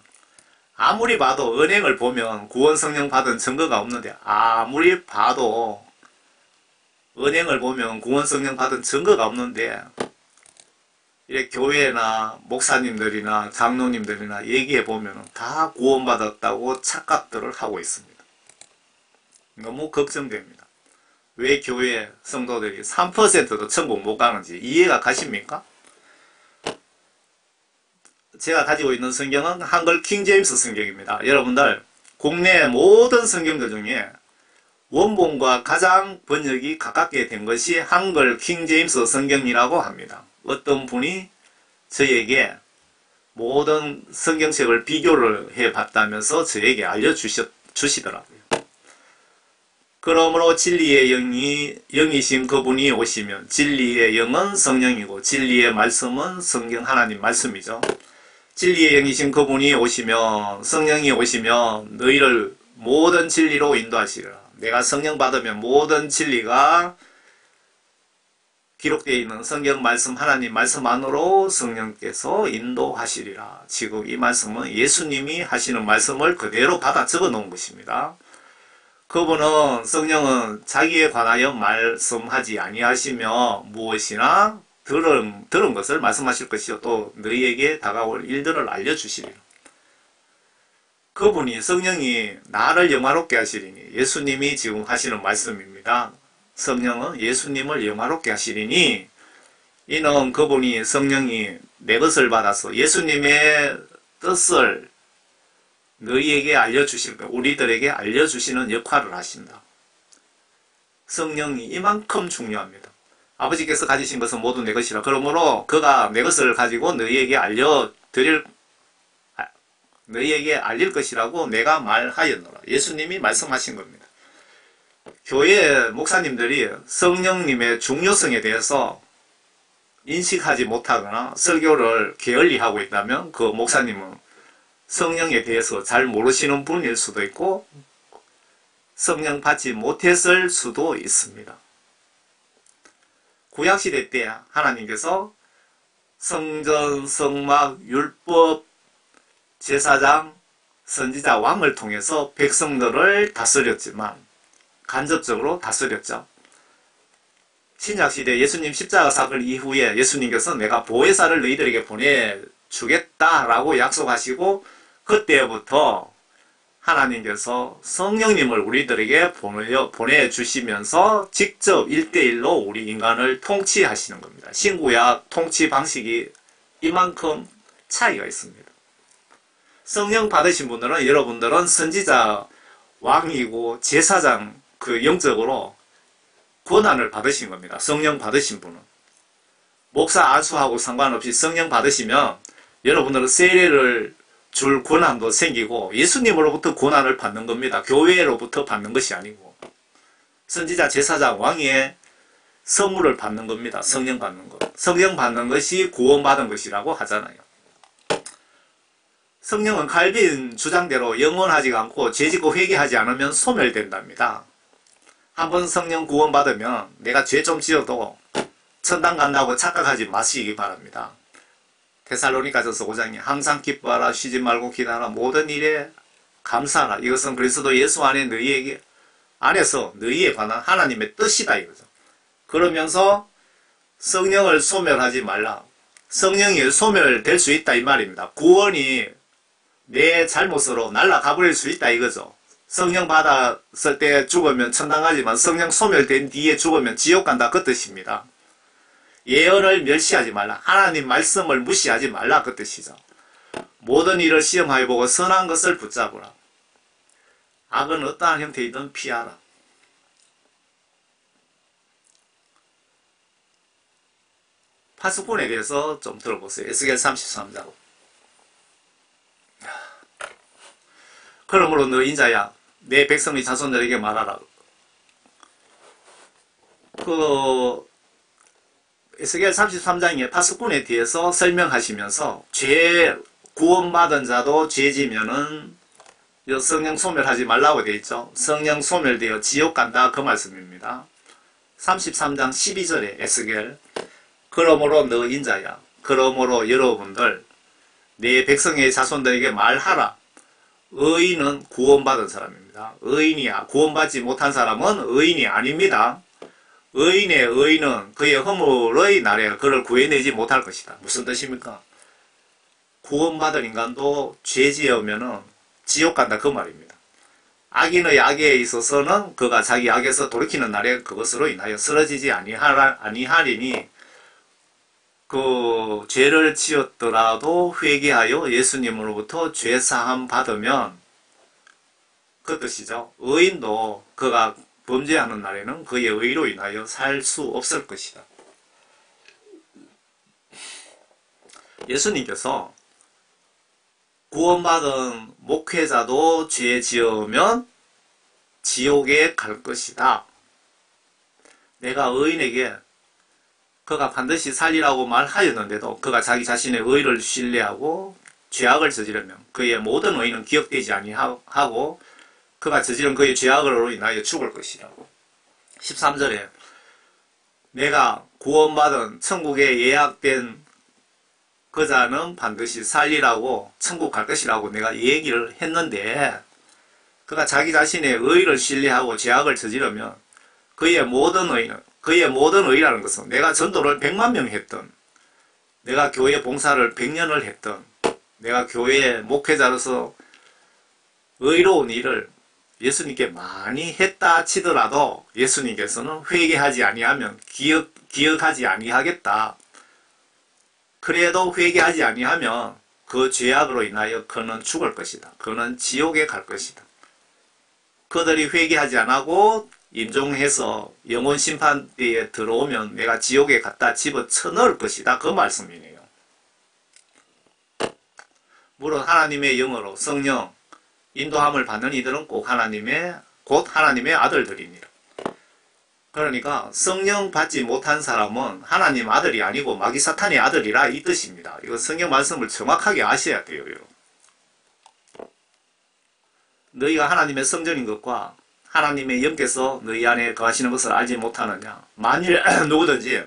아무리 봐도 은행을 보면 구원 성령 받은 증거가 없는데 아무리 봐도 은행을 보면 구원 성령 받은 증거가 없는데 이렇게 교회나 목사님들이나 장로님들이나 얘기해 보면 다 구원받았다고 착각들을 하고 있습니다. 너무 걱정됩니다. 왜 교회 성도들이 3%도 천국 못 가는지 이해가 가십니까? 제가 가지고 있는 성경은 한글 킹제임스 성경입니다. 여러분들 국내 모든 성경들 중에 원본과 가장 번역이 가깝게 된 것이 한글 킹제임스 성경이라고 합니다. 어떤 분이 저에게 모든 성경책을 비교를 해봤다면서 저에게 알려주시더라고요. 그러므로 진리의 영이신 그분이 오시면 진리의 영은 성령이고 진리의 말씀은 성경 하나님 말씀이죠. 진리의 영이신 그분이 오시면 성령이 오시면 너희를 모든 진리로 인도하시리라. 내가 성령 받으면 모든 진리가 기록되어 있는 성경 말씀 하나님 말씀 안으로 성령께서 인도하시리라. 지금 이 말씀은 예수님이 하시는 말씀을 그대로 받아 적어 놓은 것입니다. 그분은 성령은 자기에 관하여 말씀하지 아니하시며 무엇이나 들은 것을 말씀하실 것이요 또 너희에게 다가올 일들을 알려주시리라. 그분이 성령이 나를 영화롭게 하시리니 예수님이 지금 하시는 말씀입니다. 성령은 예수님을 영화롭게 하시리니 이는 그분이 성령이 내 것을 받아서 예수님의 뜻을 너희에게 알려주실 것, 우리들에게 알려주시는 역할을 하신다. 성령이 이만큼 중요합니다. 아버지께서 가지신 것은 모두 내 것이라. 그러므로 그가 내 것을 가지고 너희에게 알릴 것이라고 내가 말하였노라. 예수님이 말씀하신 겁니다. 교회 목사님들이 성령님의 중요성에 대해서 인식하지 못하거나 설교를 게을리하고 있다면 그 목사님은 성령에 대해서 잘 모르시는 분일 수도 있고 성령 받지 못했을 수도 있습니다. 구약시대 때 하나님께서 성전, 성막, 율법, 제사장, 선지자, 왕을 통해서 백성들을 다스렸지만 간접적으로 다스렸죠. 신약시대 예수님 십자가 사건 이후에 예수님께서 내가 보혜사를 너희들에게 보내주겠다라고 약속하시고 그때부터 하나님께서 성령님을 우리들에게 보내주시면서 직접 1대1로 우리 인간을 통치하시는 겁니다. 신구약 통치 방식이 이만큼 차이가 있습니다. 성령 받으신 분들은 여러분들은 선지자, 왕이고 제사장 그 영적으로 권한을 받으신 겁니다. 성령 받으신 분은. 목사 안수하고 상관없이 성령 받으시면 여러분들은 세례를 줄 권한도 생기고 예수님으로부터 권한을 받는 겁니다. 교회로부터 받는 것이 아니고 선지자, 제사장, 왕의 선물을 받는 겁니다. 성령 받는 것. 성령 받는 것이 구원받은 것이라고 하잖아요. 성령은 칼빈 주장대로 영원하지 않고 죄짓고 회개하지 않으면 소멸된답니다. 한번 성령 구원받으면 내가 죄 좀 지어도 천당 간다고 착각하지 마시기 바랍니다. 데살로니가전서 5장에 항상 기뻐하라, 쉬지 말고 기도하라, 모든 일에 감사하라. 이것은 그리스도 예수 안에 안에서 너희에 관한 하나님의 뜻이다 이거죠. 그러면서 성령을 소멸하지 말라. 성령이 소멸될 수 있다 이 말입니다. 구원이 내 잘못으로 날아가 버릴 수 있다 이거죠. 성령 받았을 때 죽으면 천당 가지만 성령 소멸된 뒤에 죽으면 지옥 간다 그 뜻입니다. 예언을 멸시하지 말라. 하나님 말씀을 무시하지 말라 그 뜻이죠. 모든 일을 시험하여 보고 선한 것을 붙잡으라. 악은 어떠한 형태이든 피하라. 파수꾼에 대해서 좀 들어보세요. 에스겔 33장. 그러므로 너 인자야, 내 백성의 자손들에게 말하라. 에스겔 33장에 파수꾼에 대해서 설명하시면서 죄 구원받은 자도 죄지면은 성령 소멸하지 말라고 되어 있죠. 성령 소멸되어 지옥 간다 그 말씀입니다. 33장 12절에 에스겔 그러므로 너 인자야, 그러므로 여러분들 내 백성의 자손들에게 말하라. 의인은 구원받은 사람입니다. 의인이야. 구원받지 못한 사람은 의인이 아닙니다. 의인의 의인은 그의 허물의 날에 그를 구해내지 못할 것이다. 무슨 뜻입니까? 구원받은 인간도 죄 지으면은 지옥 간다 그 말입니다. 악인의 악에 있어서는 그가 자기 악에서 돌이키는 날에 그것으로 인하여 쓰러지지 아니하리니 그 죄를 지었더라도 회개하여 예수님으로부터 죄사함 받으면 그 뜻이죠. 의인도 그가 범죄하는 날에는 그의 의로 인하여 살 수 없을 것이다. 예수님께서 구원받은 목회자도 죄 지으면 지옥에 갈 것이다. 내가 의인에게 그가 반드시 살리라고 말하였는데도 그가 자기 자신의 의를 신뢰하고 죄악을 저지르면 그의 모든 의는 기억되지 아니하고 그가 저지른 그의 죄악으로 인하여 죽을 것이라고. 13절에 내가 구원받은 천국에 예약된 그 자는 반드시 살리라고 천국 갈 것이라고 내가 얘기를 했는데 그가 자기 자신의 의를 신뢰하고 죄악을 저지르면 그의 모든 의라는 것은 내가 전도를 100만 명 했던, 내가 교회 봉사를 100년을 했던, 내가 교회 목회자로서 의로운 일을 예수님께 많이 했다 치더라도 예수님께서는 회개하지 아니하면 기억하지 아니하겠다. 그래도 회개하지 아니하면 그 죄악으로 인하여 그는 죽을 것이다. 그는 지옥에 갈 것이다. 그들이 회개하지 않고 임종해서 영원 심판대에 들어오면 내가 지옥에 갖다 집어쳐 넣을 것이다. 그 말씀이네요. 물론 하나님의 영으로 성령 인도함을 받는 이들은 곧 하나님의 아들들이니라. 그러니까 성령 받지 못한 사람은 하나님 아들이 아니고 마귀 사탄의 아들이라 이 뜻입니다. 이거 성경 말씀을 정확하게 아셔야 돼요. 여러분. 너희가 하나님의 성전인 것과 하나님의 영께서 너희 안에 거하시는 것을 알지 못하느냐. 만일 누구든지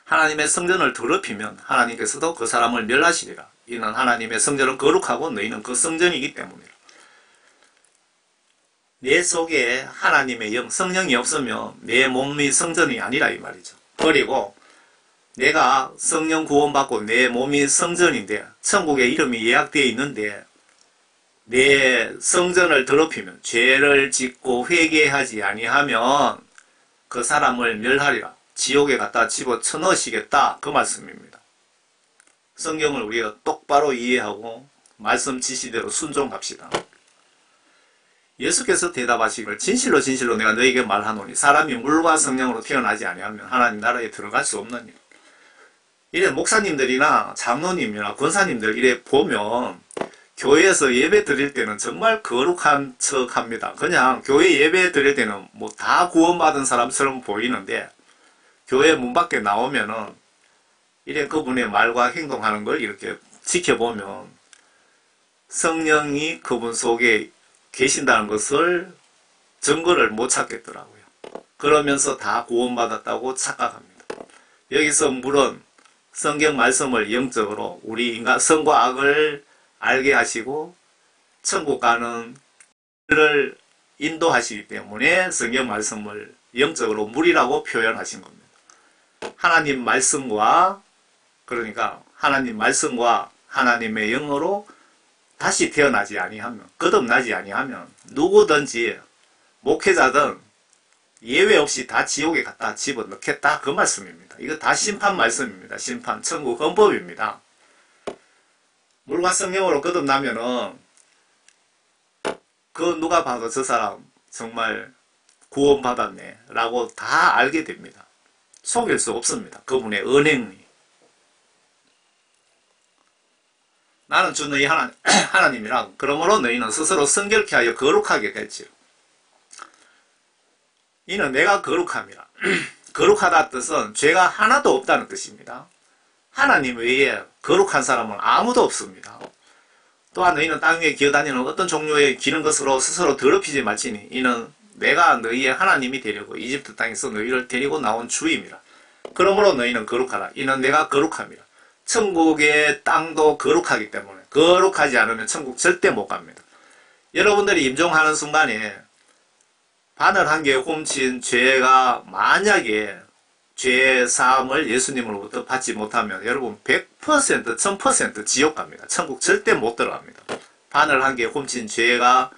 하나님의 성전을 더럽히면 하나님께서도 그 사람을 멸하시리라. 이는 하나님의 성전은 거룩하고 너희는 그 성전이기 때문이라. 내 속에 하나님의 영, 성령이 없으면 내 몸이 성전이 아니라 이 말이죠. 그리고 내가 성령 구원받고 내 몸이 성전인데 천국에 이름이 예약되어 있는데 내 성전을 더럽히면 죄를 짓고 회개하지 아니하면 그 사람을 멸하리라. 지옥에 갖다 집어쳐 넣으시겠다. 그 말씀입니다. 성경을 우리가 똑바로 이해하고 말씀 지시대로 순종합시다. 예수께서 대답하시기를 진실로 진실로 내가 너에게 말하노니 사람이 물과 성령으로 태어나지 아니하면 하나님 나라에 들어갈 수 없느니라. 이래 목사님들이나 장로님이나 권사님들 이래 보면 교회에서 예배 드릴 때는 정말 거룩한 척 합니다. 그냥 교회 예배 드릴 때는 뭐 다 구원받은 사람처럼 보이는데 교회 문 밖에 나오면은 이래 그분의 말과 행동하는 걸 이렇게 지켜보면 성령이 그분 속에 계신다는 것을 증거를 못 찾겠더라고요. 그러면서 다 구원받았다고 착각합니다. 여기서 물론 성경 말씀을 영적으로 우리 인간 선과 악을 알게 하시고 천국 가는 길을 인도하시기 때문에 성경 말씀을 영적으로 물이라고 표현하신 겁니다. 하나님 말씀과 그러니까 하나님 말씀과 하나님의 영으로 다시 태어나지 아니하면 거듭나지 아니하면 누구든지 목회자든 예외 없이 다 지옥에 갖다 집어넣겠다 그 말씀입니다. 이거 다 심판 말씀입니다. 심판 천국 헌법입니다. 물과 성령으로 거듭나면은 그 누가 봐도 저 사람 정말 구원받았네 라고 다 알게 됩니다. 속일 수 없습니다. 그분의 은행이 나는 주 너희 하나님이라. 그러므로 너희는 스스로 성결케 하여 거룩하게 될지요. 이는 내가 거룩함이라. 거룩하다 뜻은 죄가 하나도 없다는 뜻입니다. 하나님 외에 거룩한 사람은 아무도 없습니다. 또한 너희는 땅 위에 기어다니는 어떤 종류의 기는 것으로 스스로 더럽히지 말지니 이는 내가 너희의 하나님이 되려고 이집트 땅에서 너희를 데리고 나온 주임이라. 그러므로 너희는 거룩하라. 이는 내가 거룩함이라. 천국의 땅도 거룩하기 때문에 거룩하지 않으면 천국 절대 못 갑니다. 여러분들이 임종하는 순간에 바늘 한 개에 훔친 죄가 만약에 죄 사함을 예수님으로부터 받지 못하면 여러분 100%, 1000% 지옥 갑니다. 천국 절대 못 들어갑니다. 바늘 한 개에 훔친 죄가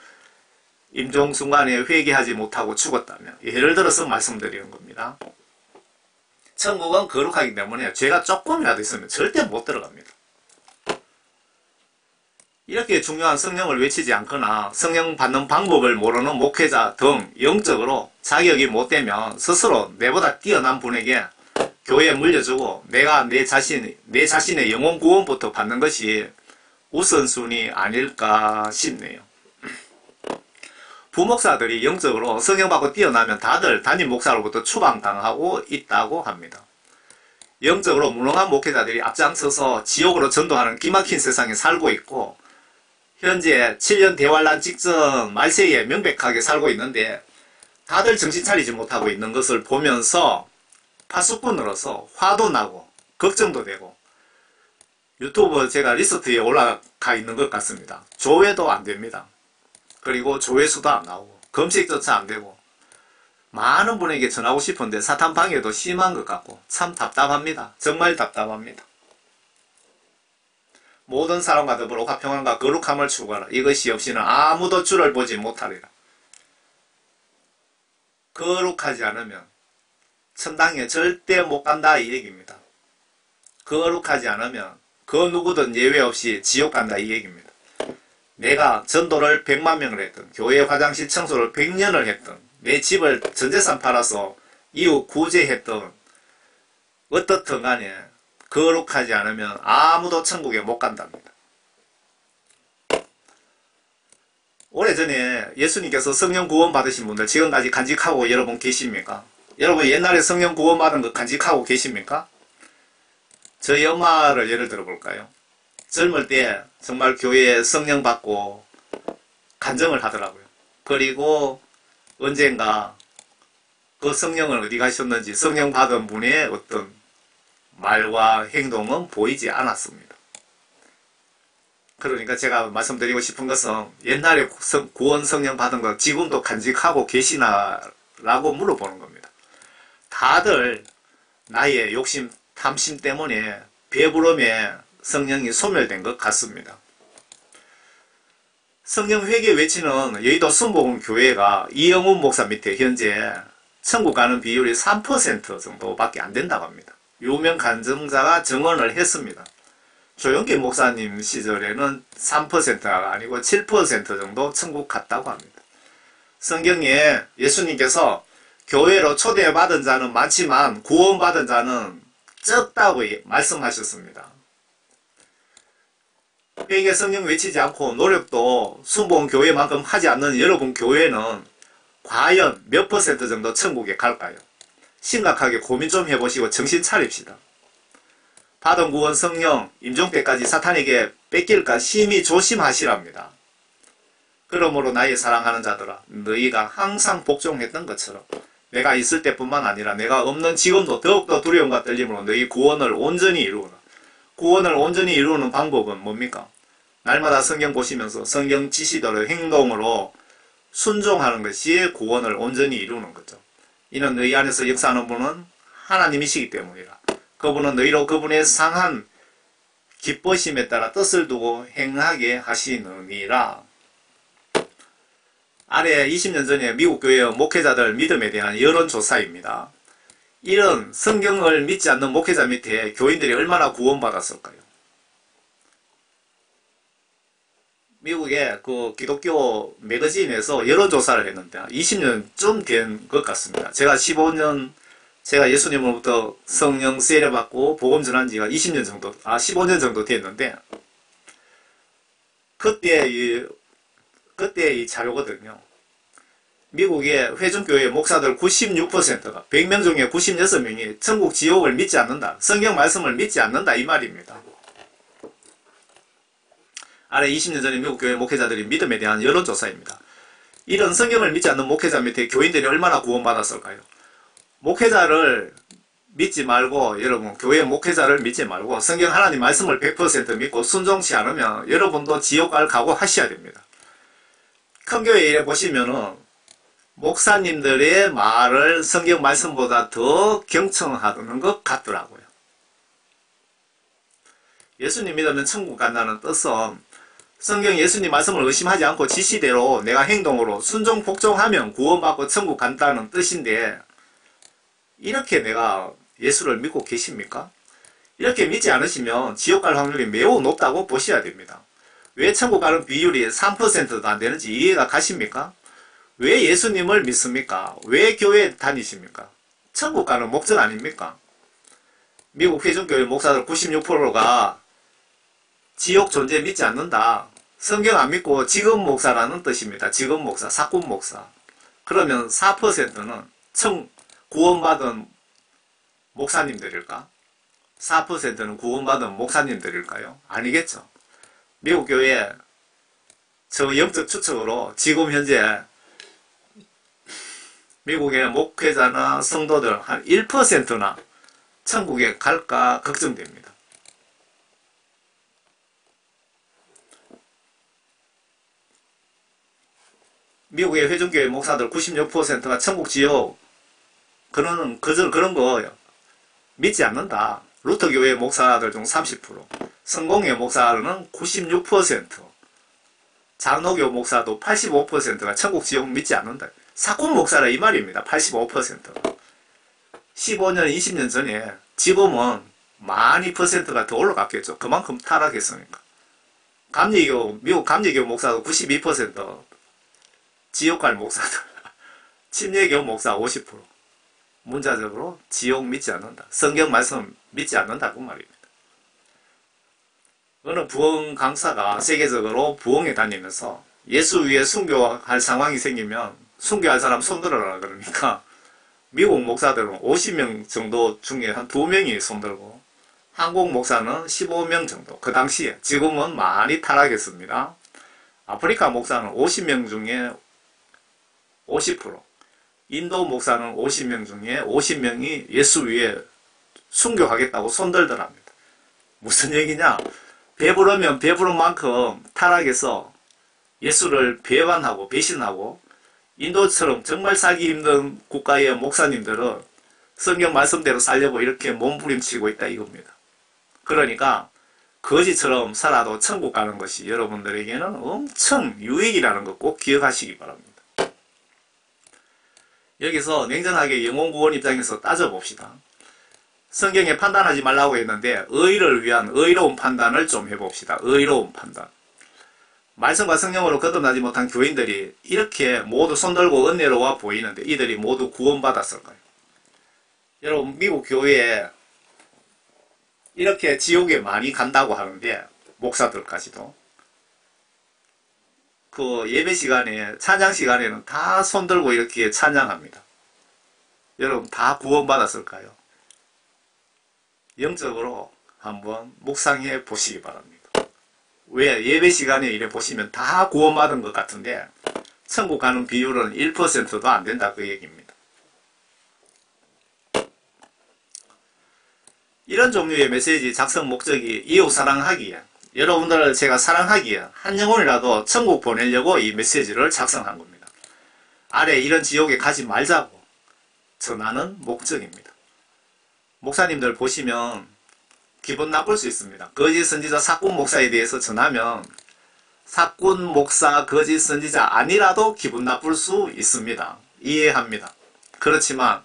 임종 순간에 회개하지 못하고 죽었다면, 예를 들어서 말씀드리는 겁니다. 천국은 거룩하기 때문에 죄가 조금이라도 있으면 절대 못 들어갑니다. 이렇게 중요한 성령을 외치지 않거나 성령 받는 방법을 모르는 목회자 등 영적으로 자격이 못 되면 스스로 내보다 뛰어난 분에게 교회에 물려주고 내가 내 자신의 영혼 구원부터 받는 것이 우선순위 아닐까 싶네요. 부목사들이 영적으로 성령 받고 뛰어나면 다들 담임 목사로부터 추방당하고 있다고 합니다. 영적으로 무능한 목회자들이 앞장서서 지옥으로 전도하는 기막힌 세상에 살고 있고, 현재 7년 대환란 직전 말세에 명백하게 살고 있는데 다들 정신 차리지 못하고 있는 것을 보면서 파수꾼으로서 화도 나고 걱정도 되고, 유튜브 제가 리스트에 올라가 있는 것 같습니다. 조회도 안 됩니다. 그리고 조회수도 안 나오고 검색조차 안 되고, 많은 분에게 전하고 싶은데 사탄 방해도 심한 것 같고 참 답답합니다. 정말 답답합니다. 모든 사람과 더불어 화평함과 거룩함을 추구하라. 이것이 없이는 아무도 주를 보지 못하리라. 거룩하지 않으면 천당에 절대 못 간다 이 얘기입니다. 거룩하지 않으면 그 누구든 예외 없이 지옥 간다 이 얘기입니다. 내가 전도를 100만 명을 했든 교회 화장실 청소를 100년을 했든 내 집을 전재산 팔아서 이웃 구제했든 어떻든 간에 거룩하지 않으면 아무도 천국에 못 간답니다. 오래전에 예수님께서 성령 구원 받으신 분들 지금까지 간직하고 여러분 계십니까? 여러분 옛날에 성령 구원 받은 거 간직하고 계십니까? 저희 엄마를 예를 들어 볼까요? 젊을 때 정말 교회에 성령 받고 간증을 하더라고요. 그리고 언젠가 그 성령을 어디 가셨는지 성령 받은 분의 어떤 말과 행동은 보이지 않았습니다. 그러니까 제가 말씀드리고 싶은 것은 옛날에 구원 성령 받은 거 지금도 간직하고 계시나 라고 물어보는 겁니다. 다들 나의 욕심 탐심 때문에 배부름에 성령이 소멸된 것 같습니다. 성령 회개 외치는 여의도 순복음 교회가 이영훈 목사 밑에 현재 천국 가는 비율이 3% 정도밖에 안 된다고 합니다. 유명 간증자가 증언을 했습니다. 조영기 목사님 시절에는 3%가 아니고 7% 정도 천국 갔다고 합니다. 성경에 예수님께서 교회로 초대받은 자는 많지만 구원받은 자는 적다고 말씀하셨습니다. 회개 성령 외치지 않고 노력도 순복음 교회만큼 하지 않는 여러분 교회는 과연 몇 퍼센트 정도 천국에 갈까요? 심각하게 고민 좀 해보시고 정신 차립시다. 받은 구원 성령 임종 때까지 사탄에게 뺏길까 심히 조심하시랍니다. 그러므로 나의 사랑하는 자들아, 너희가 항상 복종했던 것처럼 내가 있을 때뿐만 아니라 내가 없는 지금도 더욱더 두려움과 떨림으로 너희 구원을 온전히 이루어라. 구원을 온전히 이루는 방법은 뭡니까? 날마다 성경 보시면서 성경 지시대로 행동으로 순종하는 것이 구원을 온전히 이루는 거죠. 이는 너희 안에서 역사하는 분은 하나님이시기 때문이라. 그분은 너희로 그분의 상한 기뻐심에 따라 뜻을 두고 행하게 하시느니라. 아래 20년 전에 미국 교회의 목회자들 믿음에 대한 여론조사입니다. 이런 성경을 믿지 않는 목회자 밑에 교인들이 얼마나 구원받았을까요? 미국의 그 기독교 매거진에서 여론조사를 했는데 20년쯤 된 것 같습니다. 제가 예수님으로부터 성령 세례받고 복음 전한 지가 15년 정도 됐는데 그때 이 자료거든요. 미국의 회중교회 목사들 96%가 100명 중에 96명이 천국 지옥을 믿지 않는다. 성경 말씀을 믿지 않는다 이 말입니다. 아래 20년 전에 미국 교회 목회자들이 믿음에 대한 여론조사입니다. 이런 성경을 믿지 않는 목회자 밑에 교인들이 얼마나 구원받았을까요? 목회자를 믿지 말고 여러분 교회 목회자를 믿지 말고 성경 하나님 말씀을 100% 믿고 순종치 않으면 여러분도 지옥 갈 각오 하셔야 됩니다. 큰 교회에 이래 보시면은 목사님들의 말을 성경 말씀보다 더 경청하는 것 같더라고요. 예수님 믿으면 천국 간다는 뜻은 성경 예수님 말씀을 의심하지 않고 지시대로 내가 행동으로 순종 복종하면 구원받고 천국 간다는 뜻인데 이렇게 내가 예수를 믿고 계십니까? 이렇게 믿지 않으시면 지옥 갈 확률이 매우 높다고 보셔야 됩니다. 왜 천국 가는 비율이 3%도 안 되는지 이해가 가십니까? 왜 예수님을 믿습니까? 왜 교회에 다니십니까? 천국 가는 목적 아닙니까? 미국 회중교회 목사들 96%가 지옥 존재 믿지 않는다. 성경 안 믿고 지금 목사라는 뜻입니다. 지금 목사, 사꾼 목사. 그러면 4%는 구원받은 목사님들일까? 4%는 구원받은 목사님들일까요? 아니겠죠. 미국 교회 저 영적 추측으로 지금 현재 미국의 목회자나 성도들 한 1%나 천국에 갈까 걱정됩니다. 미국의 회중교회 목사들 96%가 천국 지옥 그런 거 믿지 않는다. 루터교회 목사들 중 30%, 성공회 목사는 96%, 장로교 목사도 85%가 천국 지옥 믿지 않는다. 사꾼 목사라 이 말입니다. 85%가. 15년, 20년 전에 지금은 많이 퍼센트가 더 올라갔겠죠. 그만큼 타락했으니까. 미국 감리교 목사도 92%, 지옥 갈 목사들, 침례교 목사 50%. 문자적으로 지옥 믿지 않는다. 성경 말씀 믿지 않는다. 그 말입니다. 어느 부흥 강사가 세계적으로 부흥에 다니면서 예수 위에 순교할 상황이 생기면 순교할 사람 손들어라 그러니까 미국 목사들은 50명 정도 중에 한 2명이 손들고 한국 목사는 15명 정도. 그 당시에 지금은 많이 타락했습니다. 아프리카 목사는 50명 중에 50%, 인도 목사는 50명 중에 50명이 예수 위에 순교하겠다고 손들더랍니다. 무슨 얘기냐? 배부르면 배부른 만큼 타락해서 예수를 배반하고 배신하고 인도처럼 정말 살기 힘든 국가의 목사님들은 성경 말씀대로 살려고 이렇게 몸부림치고 있다 이겁니다. 그러니까 거지처럼 살아도 천국 가는 것이 여러분들에게는 엄청 유익이라는 거 꼭 기억하시기 바랍니다. 여기서 냉정하게 영혼구원 입장에서 따져봅시다. 성경에 판단하지 말라고 했는데 의를 위한 의로운 판단을 좀 해봅시다. 의로운 판단. 말씀과 성령으로 거듭나지 못한 교인들이 이렇게 모두 손들고 은혜로워 보이는데 이들이 모두 구원받았을까요? 여러분 미국 교회에 이렇게 지옥에 많이 간다고 하는데 목사들까지도 그 예배 시간에 찬양 시간에는 다 손들고 이렇게 찬양합니다. 여러분 다 구원받았을까요? 영적으로 한번 묵상해 보시기 바랍니다. 왜 예배 시간에 이래 보시면 다 구원받은 것 같은데 천국 가는 비율은 1%도 안 된다 그 얘기입니다. 이런 종류의 메시지 작성 목적이 이웃 사랑하기에 여러분들을 제가 사랑하기에 한 영혼이라도 천국 보내려고 이 메시지를 작성한 겁니다. 아래 이런 지옥에 가지 말자고 전하는 목적입니다. 목사님들 보시면 기분 나쁠 수 있습니다. 거짓 선지자 사꾼 목사에 대해서 전하면 사꾼 목사 거짓 선지자 아니라도 기분 나쁠 수 있습니다. 이해합니다. 그렇지만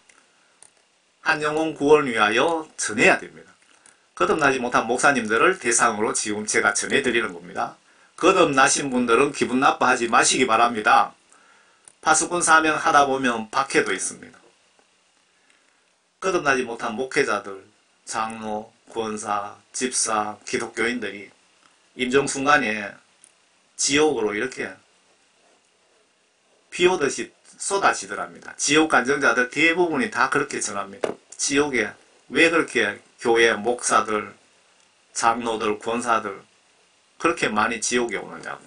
한 영혼 구원 위하여 전해야 됩니다. 거듭나지 못한 목사님들을 대상으로 지금 제가 전해드리는 겁니다. 거듭나신 분들은 기분 나빠하지 마시기 바랍니다. 파수꾼 사명 하다 보면 박해도 있습니다. 거듭나지 못한 목회자들, 장로, 권사, 집사, 기독교인들이 임종 순간에 지옥으로 이렇게 비 오듯이 쏟아지더랍니다. 지옥 간증자들 대부분이 다 그렇게 전합니다. 지옥에 왜 그렇게 교회 목사들, 장로들, 권사들 그렇게 많이 지옥에 오느냐고.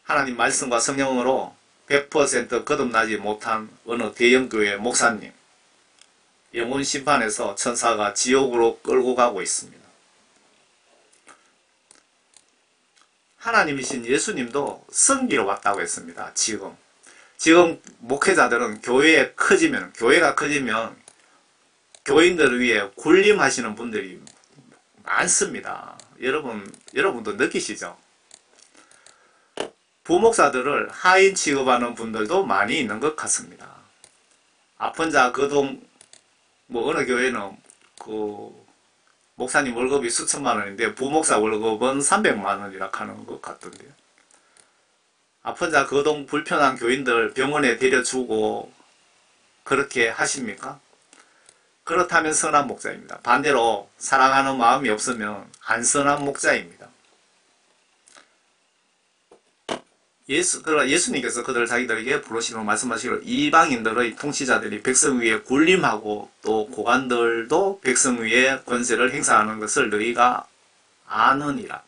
하나님 말씀과 성령으로 100% 거듭나지 못한 어느 대형교회 목사님, 영혼 심판에서 천사가 지옥으로 끌고 가고 있습니다. 하나님이신 예수님도 성기로 왔다고 했습니다. 지금 목회자들은 교회가 커지면 교인들을 위해 군림하시는 분들이 많습니다. 여러분도 느끼시죠? 부목사들을 하인 취급하는 분들도 많이 있는 것 같습니다. 아픈 자 거동, 어느 교회는 목사님 월급이 수천만 원인데 부목사 월급은 300만 원이라 하는 것 같던데요. 아픈 자 거동 불편한 교인들 병원에 데려주고 그렇게 하십니까? 그렇다면 선한 목자입니다. 반대로 사랑하는 마음이 없으면 안 선한 목자입니다. 예수님께서 자기들에게 부르시고 말씀하시기로 이방인들의 통치자들이 백성 위에 군림하고 또 고관들도 백성 위에 권세를 행사하는 것을 너희가 아느니라.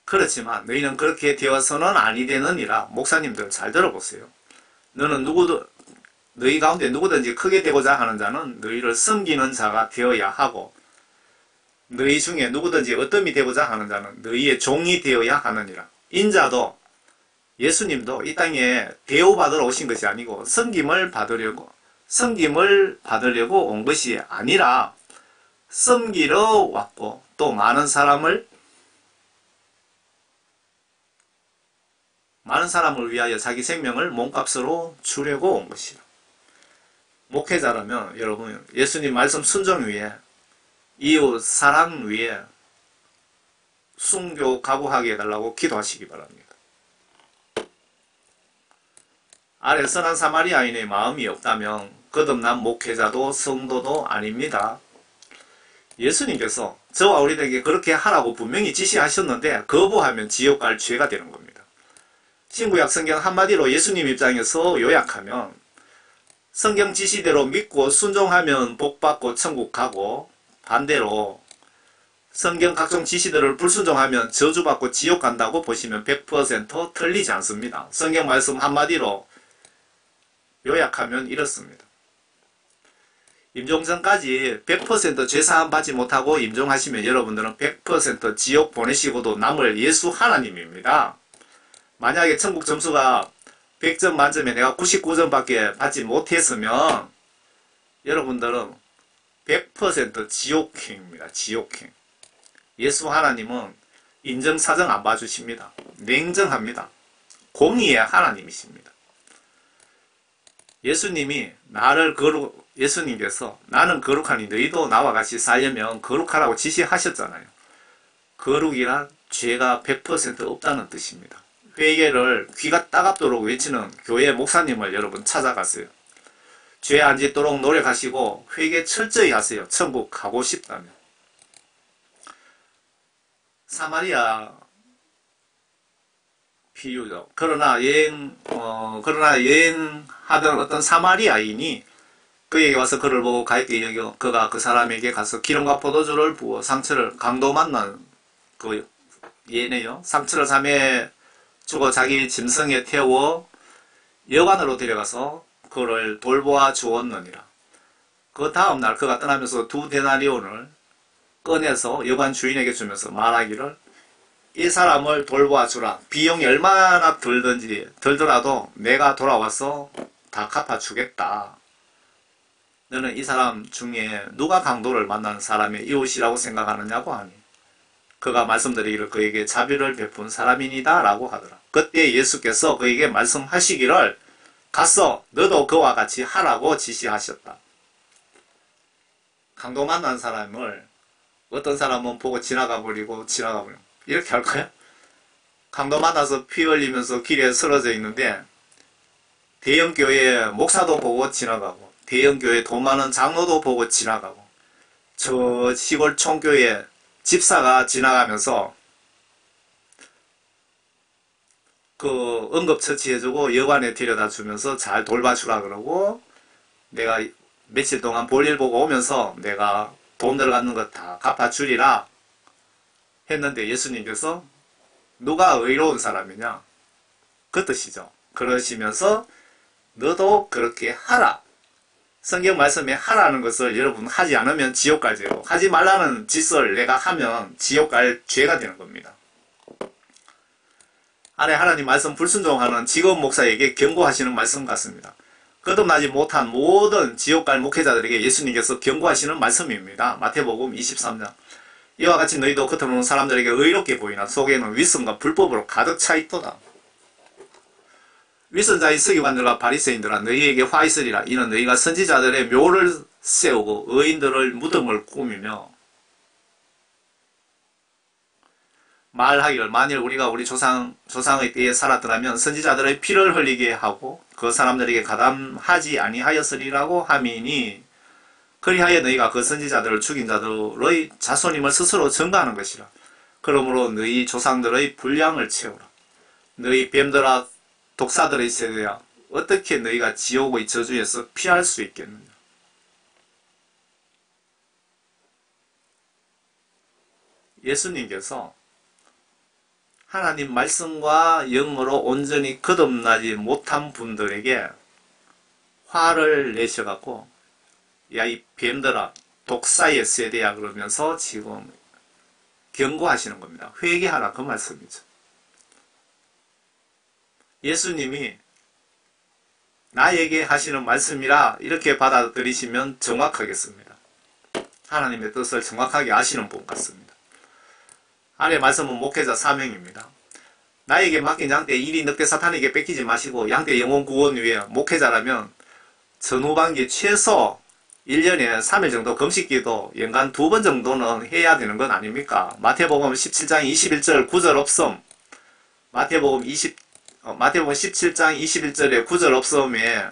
그렇지만 너희는 그렇게 되어서는 아니 되느니라. 목사님들 잘 들어보세요. 너희 가운데 누구든지 크게 되고자 하는 자는 너희를 섬기는 자가 되어야 하고 너희 중에 누구든지 어떠함이 되고자 하는 자는 너희의 종이 되어야 하느니라. 인자도 예수님도 이 땅에 대우받으러 오신 것이 아니고 섬김을 받으려고 온 것이 아니라 섬기러 왔고 또 많은 사람을 위하여 자기 생명을 몸값으로 주려고 온 것이라. 목회자라면 여러분 예수님 말씀 순종 위에 이웃 사랑 위에 순교 각오하게 해달라고 기도하시기 바랍니다. 아래 선한 사마리아인의 마음이 없다면 거듭난 목회자도 성도도 아닙니다. 예수님께서 저와 우리들에게 그렇게 하라고 분명히 지시하셨는데 거부하면 지옥 갈 죄가 되는 겁니다. 신구약 성경 한마디로 예수님 입장에서 요약하면 성경 지시대로 믿고 순종하면 복받고 천국 가고 반대로 성경 각종 지시들을 불순종하면 저주받고 지옥 간다고 보시면 100% 틀리지 않습니다. 성경 말씀 한마디로 요약하면 이렇습니다. 임종 전까지 100% 죄사함 받지 못하고 임종하시면 여러분들은 100% 지옥 보내시고도 남을 예수 하나님입니다. 만약에 천국 점수가 100점 만점에 내가 99점밖에 받지 못했으면 여러분들은 100% 지옥행입니다. 지옥행. 예수 하나님은 인정사정 안 봐주십니다. 냉정합니다. 공의의 하나님이십니다. 예수님께서 나는 거룩하니 너희도 나와 같이 살려면 거룩하라고 지시하셨잖아요. 거룩이란 죄가 100% 없다는 뜻입니다. 회개를 귀가 따갑도록 외치는 교회 목사님을 여러분 찾아가세요. 죄 안 짓도록 노력하시고 회개 철저히 하세요. 천국 가고 싶다면. 사마리아 비유죠. 그러나 여행하던 어떤 사마리아인이 그에게 와서 그를 보고 가엾게 여겨 그가 그 사람에게 가서 기름과 포도주를 부어 상처를 강도 만난 그 얘네요. 상처를 삼해 주고 자기 짐승에 태워 여관으로 데려가서 그를 돌보아 주었느니라. 그 다음날 그가 떠나면서 2데나리온을 꺼내서 여관 주인에게 주면서 말하기를 이 사람을 돌보아 주라. 비용이 얼마나 들더라도 내가 돌아와서 다 갚아주겠다. 너는 이 사람 중에 누가 강도를 만난 사람의 이웃이라고 생각하느냐고 하니 그가 말씀드리기를 그에게 자비를 베푼 사람이니다 라고 하더라. 그때 예수께서 그에게 말씀하시기를 가서 너도 그와 같이 하라고 지시하셨다. 강도 만난 사람을 어떤 사람은 보고 지나가 버리고 이렇게 할까요? 강도 만나서 피 흘리면서 길에 쓰러져 있는데 대형교회 목사도 보고 지나가고 대형교회 돈 많은 장로도 보고 지나가고 저 시골 총교회 집사가 지나가면서 그 응급처치해주고 여관에 데려다 주면서 잘 돌봐주라 그러고, 내가 며칠 동안 볼일 보고 오면서 내가 돈 들어가는 거 다 갚아주리라 했는데, 예수님께서 누가 의로운 사람이냐 그 뜻이죠. 그러시면서 너도 그렇게 하라. 성경 말씀에 하라는 것을 여러분 하지 않으면 지옥 갈 죄고, 하지 말라는 짓을 내가 하면 지옥 갈 죄가 되는 겁니다. 아래 하나님 말씀 불순종하는 직업 목사에게 경고하시는 말씀 같습니다. 거듭나지 못한 모든 지옥 갈 목회자들에게 예수님께서 경고하시는 말씀입니다. 마태복음 23장. 이와 같이 너희도 겉으로는 사람들에게 의롭게 보이나 속에는 위선과 불법으로 가득 차 있도다. 위선자의 서기관들과 바리새인들아 너희에게 화 있으리라. 이는 너희가 선지자들의 묘를 세우고 의인들을 무덤을 꾸미며 말하기를, 만일 우리가 우리 조상의 때에 살았더라면 선지자들의 피를 흘리게 하고 그 사람들에게 가담하지 아니하였으리라고 하미니, 그리하여 너희가 그 선지자들을 죽인 자들의 자손임을 스스로 증거하는 것이라. 그러므로 너희 조상들의 분량을 채우라. 너희 뱀들아 독사들의 세대야, 어떻게 너희가 지옥의 저주에서 피할 수 있겠느냐. 예수님께서 하나님 말씀과 영으로 온전히 거듭나지 못한 분들에게 화를 내셔갖고, 야 이 뱀들아 독사의 세대야 그러면서 지금 경고하시는 겁니다. 회개하라 그 말씀이죠. 예수님이 나에게 하시는 말씀이라 이렇게 받아들이시면 정확하겠습니다. 하나님의 뜻을 정확하게 아시는 분 같습니다. 아래 말씀은 목회자 사명입니다. 나에게 맡긴 양떼 이리 늑대 사탄에게 뺏기지 마시고, 양떼 영혼 구원 위해 목회자라면 전후반기 최소 1년에 3일 정도 금식기도 연간 2번 정도는 해야 되는 건 아닙니까? 마태복음 17장 21절 구절 없음, 마태복음 17장 21절에 구절 없음에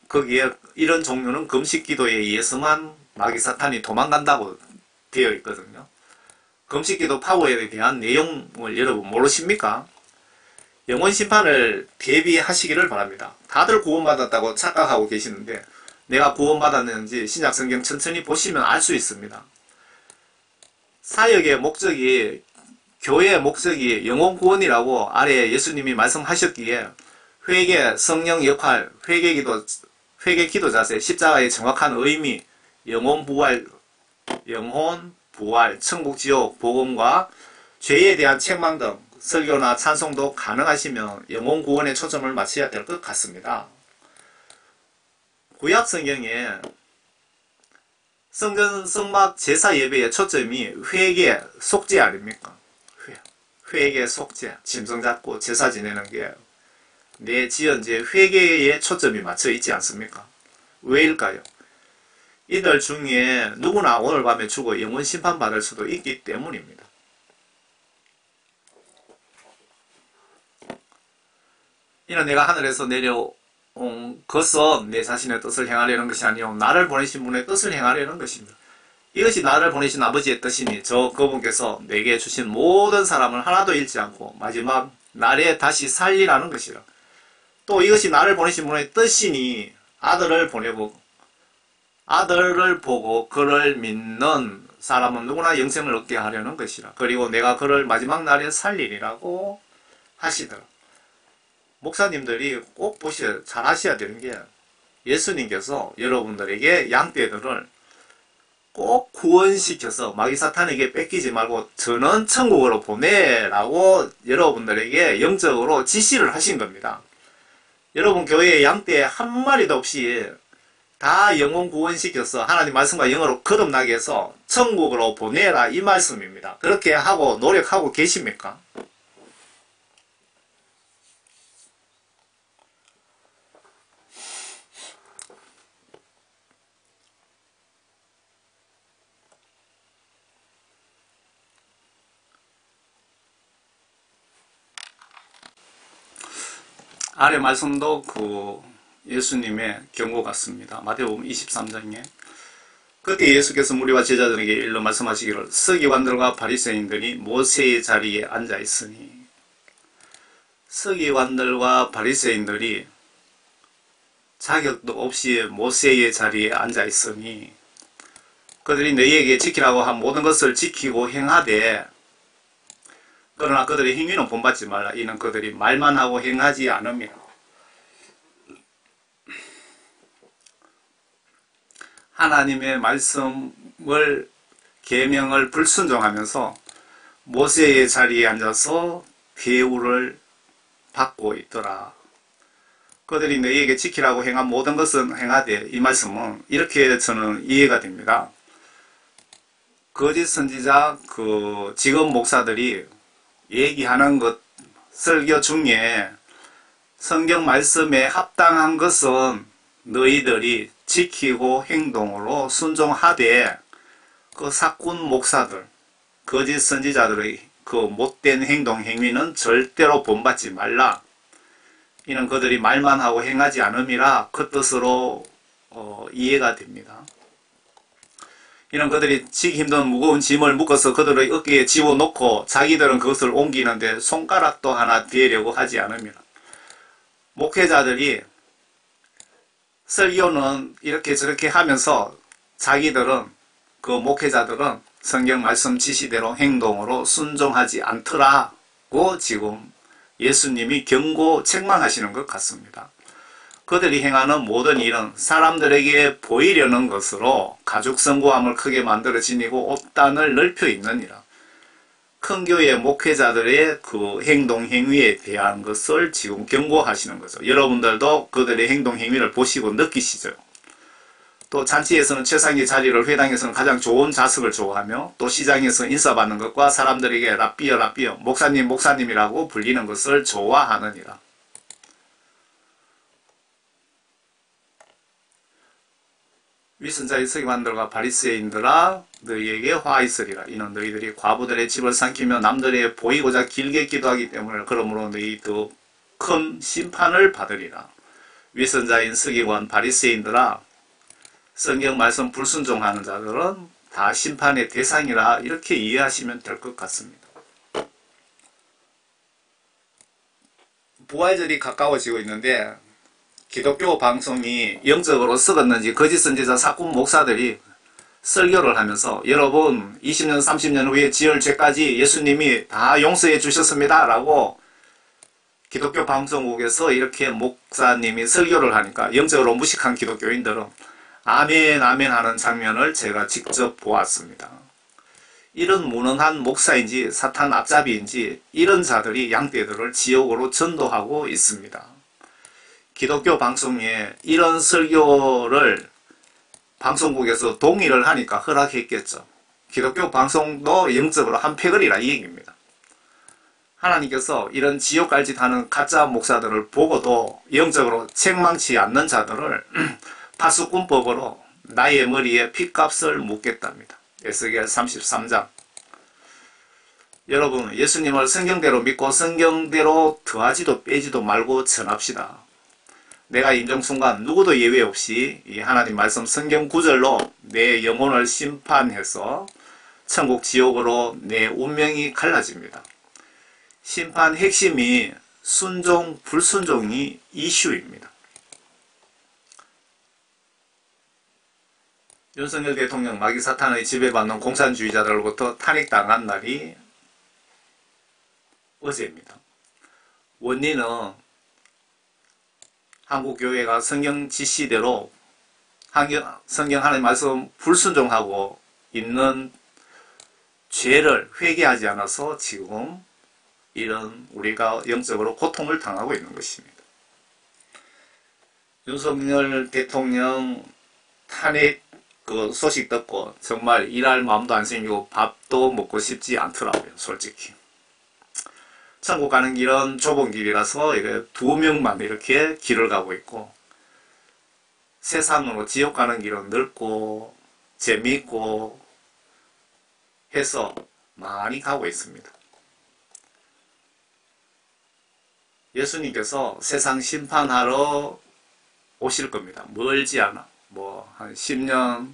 거기에 이런 종류는 금식기도에 의해서만 마귀사탄이 도망간다고 되어 있거든요. 금식기도 파워에 대한 내용을 여러분 모르십니까? 영원 심판을 대비하시기를 바랍니다. 다들 구원받았다고 착각하고 계시는데, 내가 구원받았는지 신약성경 천천히 보시면 알 수 있습니다. 사역의 목적이, 교회의 목적이 영혼 구원이라고 아래 예수님이 말씀하셨기에 회개, 성령 역할, 회개 기도 자세, 십자가의 정확한 의미, 영혼 부활, 천국 지옥, 복음과 죄에 대한 책망 등 설교나 찬송도 가능하시면 영혼 구원에 초점을 맞춰야 될 것 같습니다. 구약 성경에 성막 제사 예배의 초점이 회개, 속죄 아닙니까? 회개, 속죄, 짐승 잡고 제사 지내는 게 내 지은 죄 회개에 초점이 맞춰 있지 않습니까? 왜일까요? 이들 중에 누구나 오늘 밤에 죽어 영원 심판받을 수도 있기 때문입니다. 이는 내가 하늘에서 내려온 것은 내 자신의 뜻을 행하려는 것이 아니요 나를 보내신 분의 뜻을 행하려는 것입니다. 이것이 나를 보내신 아버지의 뜻이니 저 그분께서 내게 주신 모든 사람을 하나도 잃지 않고 마지막 날에 다시 살리라는 것이라. 또 이것이 나를 보내신 분의 뜻이니 아들을 보고 그를 믿는 사람은 누구나 영생을 얻게 하려는 것이라. 그리고 내가 그를 마지막 날에 살리리라고 하시더라. 목사님들이 꼭 잘 하셔야 되는 게, 예수님께서 여러분들에게 양떼들을 꼭 구원시켜서 마귀사탄에게 뺏기지 말고 저는 천국으로 보내라고 여러분들에게 영적으로 지시를 하신 겁니다. 여러분 교회에 양떼 한 마리도 없이 다 영혼 구원시켜서 하나님 말씀과 영으로 거듭나게 해서 천국으로 보내라 이 말씀입니다. 그렇게 하고 노력하고 계십니까? 아래 말씀도 예수님의 경고 같습니다. 마태복음 23장에 그때 예수께서 무리와 제자들에게 일러 말씀하시기를 서기관들과 바리새인들이 모세의 자리에 앉아 있으니, 서기관들과 바리새인들이 자격도 없이 모세의 자리에 앉아 있으니 그들이 너희에게 지키라고 한 모든 것을 지키고 행하되, 그러나 그들의 행위는 본받지 말라. 이는 그들이 말만 하고 행하지 않음이라. 하나님의 말씀을, 계명을 불순종하면서 모세의 자리에 앉아서 배우를 받고 있더라. 그들이 너희에게 지키라고 행한 모든 것은 행하되, 이 말씀은 이렇게 저는 이해가 됩니다. 거짓 선지자, 지금 목사들이 얘기하는 것, 설교 중에 성경 말씀에 합당한 것은 너희들이 지키고 행동으로 순종하되, 그 사꾼 목사들, 거짓 선지자들의 그 못된 행동 행위는 절대로 본받지 말라. 이는 그들이 말만 하고 행하지 않음이라. 그 뜻으로 이해가 됩니다. 이는 그들이 지기 힘든 무거운 짐을 묶어서 그들의 어깨에 집어넣고 자기들은 그것을 옮기는데 손가락도 하나 대려고 하지 않음이라. 목회자들이 설교는 이렇게 저렇게 하면서 자기들은, 그 목회자들은 성경 말씀 지시대로 행동으로 순종하지 않더라고 지금 예수님이 경고 책망하시는 것 같습니다. 그들이 행하는 모든 일은 사람들에게 보이려는 것으로 가죽 성고함을 크게 만들어 지니고 옷단을 넓혀 입느니라. 큰 교회 목회자들의 그 행동 행위에 대한 것을 지금 경고하시는 거죠. 여러분들도 그들의 행동 행위를 보시고 느끼시죠. 또 잔치에서는 최상의 자리를, 회당에서는 가장 좋은 좌석을 좋아하며, 또 시장에서 인사받는 것과 사람들에게 라삐어 목사님 목사님이라고 불리는 것을 좋아하느니라. 위선자의 서기관들과 바리새인들아, 너희에게 화 있으리라. 이는 너희들이 과부들의 집을 삼키며 남들에게 보이고자 길게 기도하기 때문에, 그러므로 너희 더 큰 심판을 받으리라. 위선자인 서기관 바리새인들아, 성경 말씀 불순종하는 자들은 다 심판의 대상이라, 이렇게 이해하시면 될 것 같습니다. 부활절이 가까워지고 있는데 기독교 방송이 영적으로 썩었는지 거짓 선지자 사꾼 목사들이 설교를 하면서, 여러분 20년 30년 후에 지을 죄까지 예수님이 다 용서해 주셨습니다 라고 기독교 방송국에서 이렇게 목사님이 설교를 하니까 영적으로 무식한 기독교인들은 아멘 아멘 하는 장면을 제가 직접 보았습니다. 이런 무능한 목사인지 사탄 앞잡이인지 이런 자들이 양떼들을 지옥으로 전도하고 있습니다. 기독교 방송에 이런 설교를 방송국에서 동의를 하니까 허락했겠죠. 기독교 방송도 영적으로 한패거리라 이 얘기입니다. 하나님께서 이런 지옥갈짓하는 가짜 목사들을 보고도 영적으로 책망치 않는 자들을 파수꾼법으로 나의 머리에 핏값을 묻겠답니다. 에스겔 33장. 여러분, 예수님을 성경대로 믿고 성경대로 더하지도 빼지도 말고 전합시다. 내가 임종순간 누구도 예외 없이 이 하나님 말씀 성경 구절로 내 영혼을 심판해서 천국 지옥으로 내 운명이 갈라집니다. 심판 핵심이 순종 불순종이 이슈입니다. 윤석열 대통령 마귀 사탄의 지배받는 공산주의자들로부터 탄핵당한 날이 어제입니다. 원인은 한국교회가 성경 지시대로 성경 하나님 말씀 불순종하고 있는 죄를 회개하지 않아서 지금 이런 우리가 영적으로 고통을 당하고 있는 것입니다. 윤석열 대통령 탄핵 그 소식 듣고 정말 일할 마음도 안 생기고 밥도 먹고 싶지 않더라고요. 솔직히. 천국 가는 길은 좁은 길이라서 이렇게 2명만 이렇게 길을 가고 있고, 세상으로 지옥 가는 길은 넓고 재미있고 해서 많이 가고 있습니다. 예수님께서 세상 심판하러 오실 겁니다. 멀지 않아. 뭐 한 10년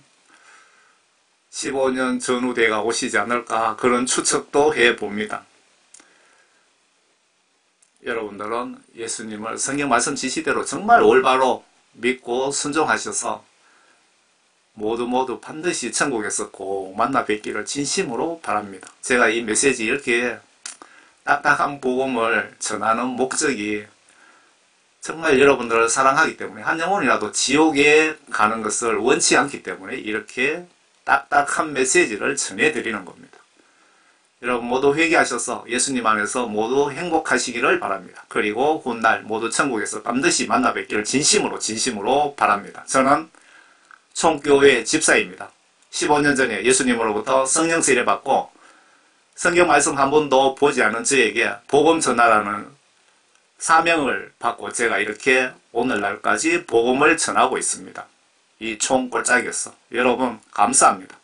15년 전후대가 오시지 않을까 그런 추측도 해봅니다. 여러분들은 예수님을 성경 말씀 지시대로 정말 올바로 믿고 순종하셔서 모두 반드시 천국에서 꼭 만나 뵙기를 진심으로 바랍니다. 제가 이 메시지 이렇게 딱딱한 복음을 전하는 목적이 정말 여러분들을 사랑하기 때문에 한 영혼이라도 지옥에 가는 것을 원치 않기 때문에 이렇게 딱딱한 메시지를 전해드리는 겁니다. 여러분 모두 회개하셔서 예수님 안에서 모두 행복하시기를 바랍니다. 그리고 훗날 모두 천국에서 반드시 만나 뵙기를 진심으로 바랍니다. 저는 총교회 집사입니다. 15년 전에 예수님으로부터 성령 세례 받고 성경 말씀 한 번도 보지 않은 저에게 복음 전하라는 사명을 받고 제가 이렇게 오늘날까지 복음을 전하고 있습니다. 이 총골짜기였어. 여러분 감사합니다.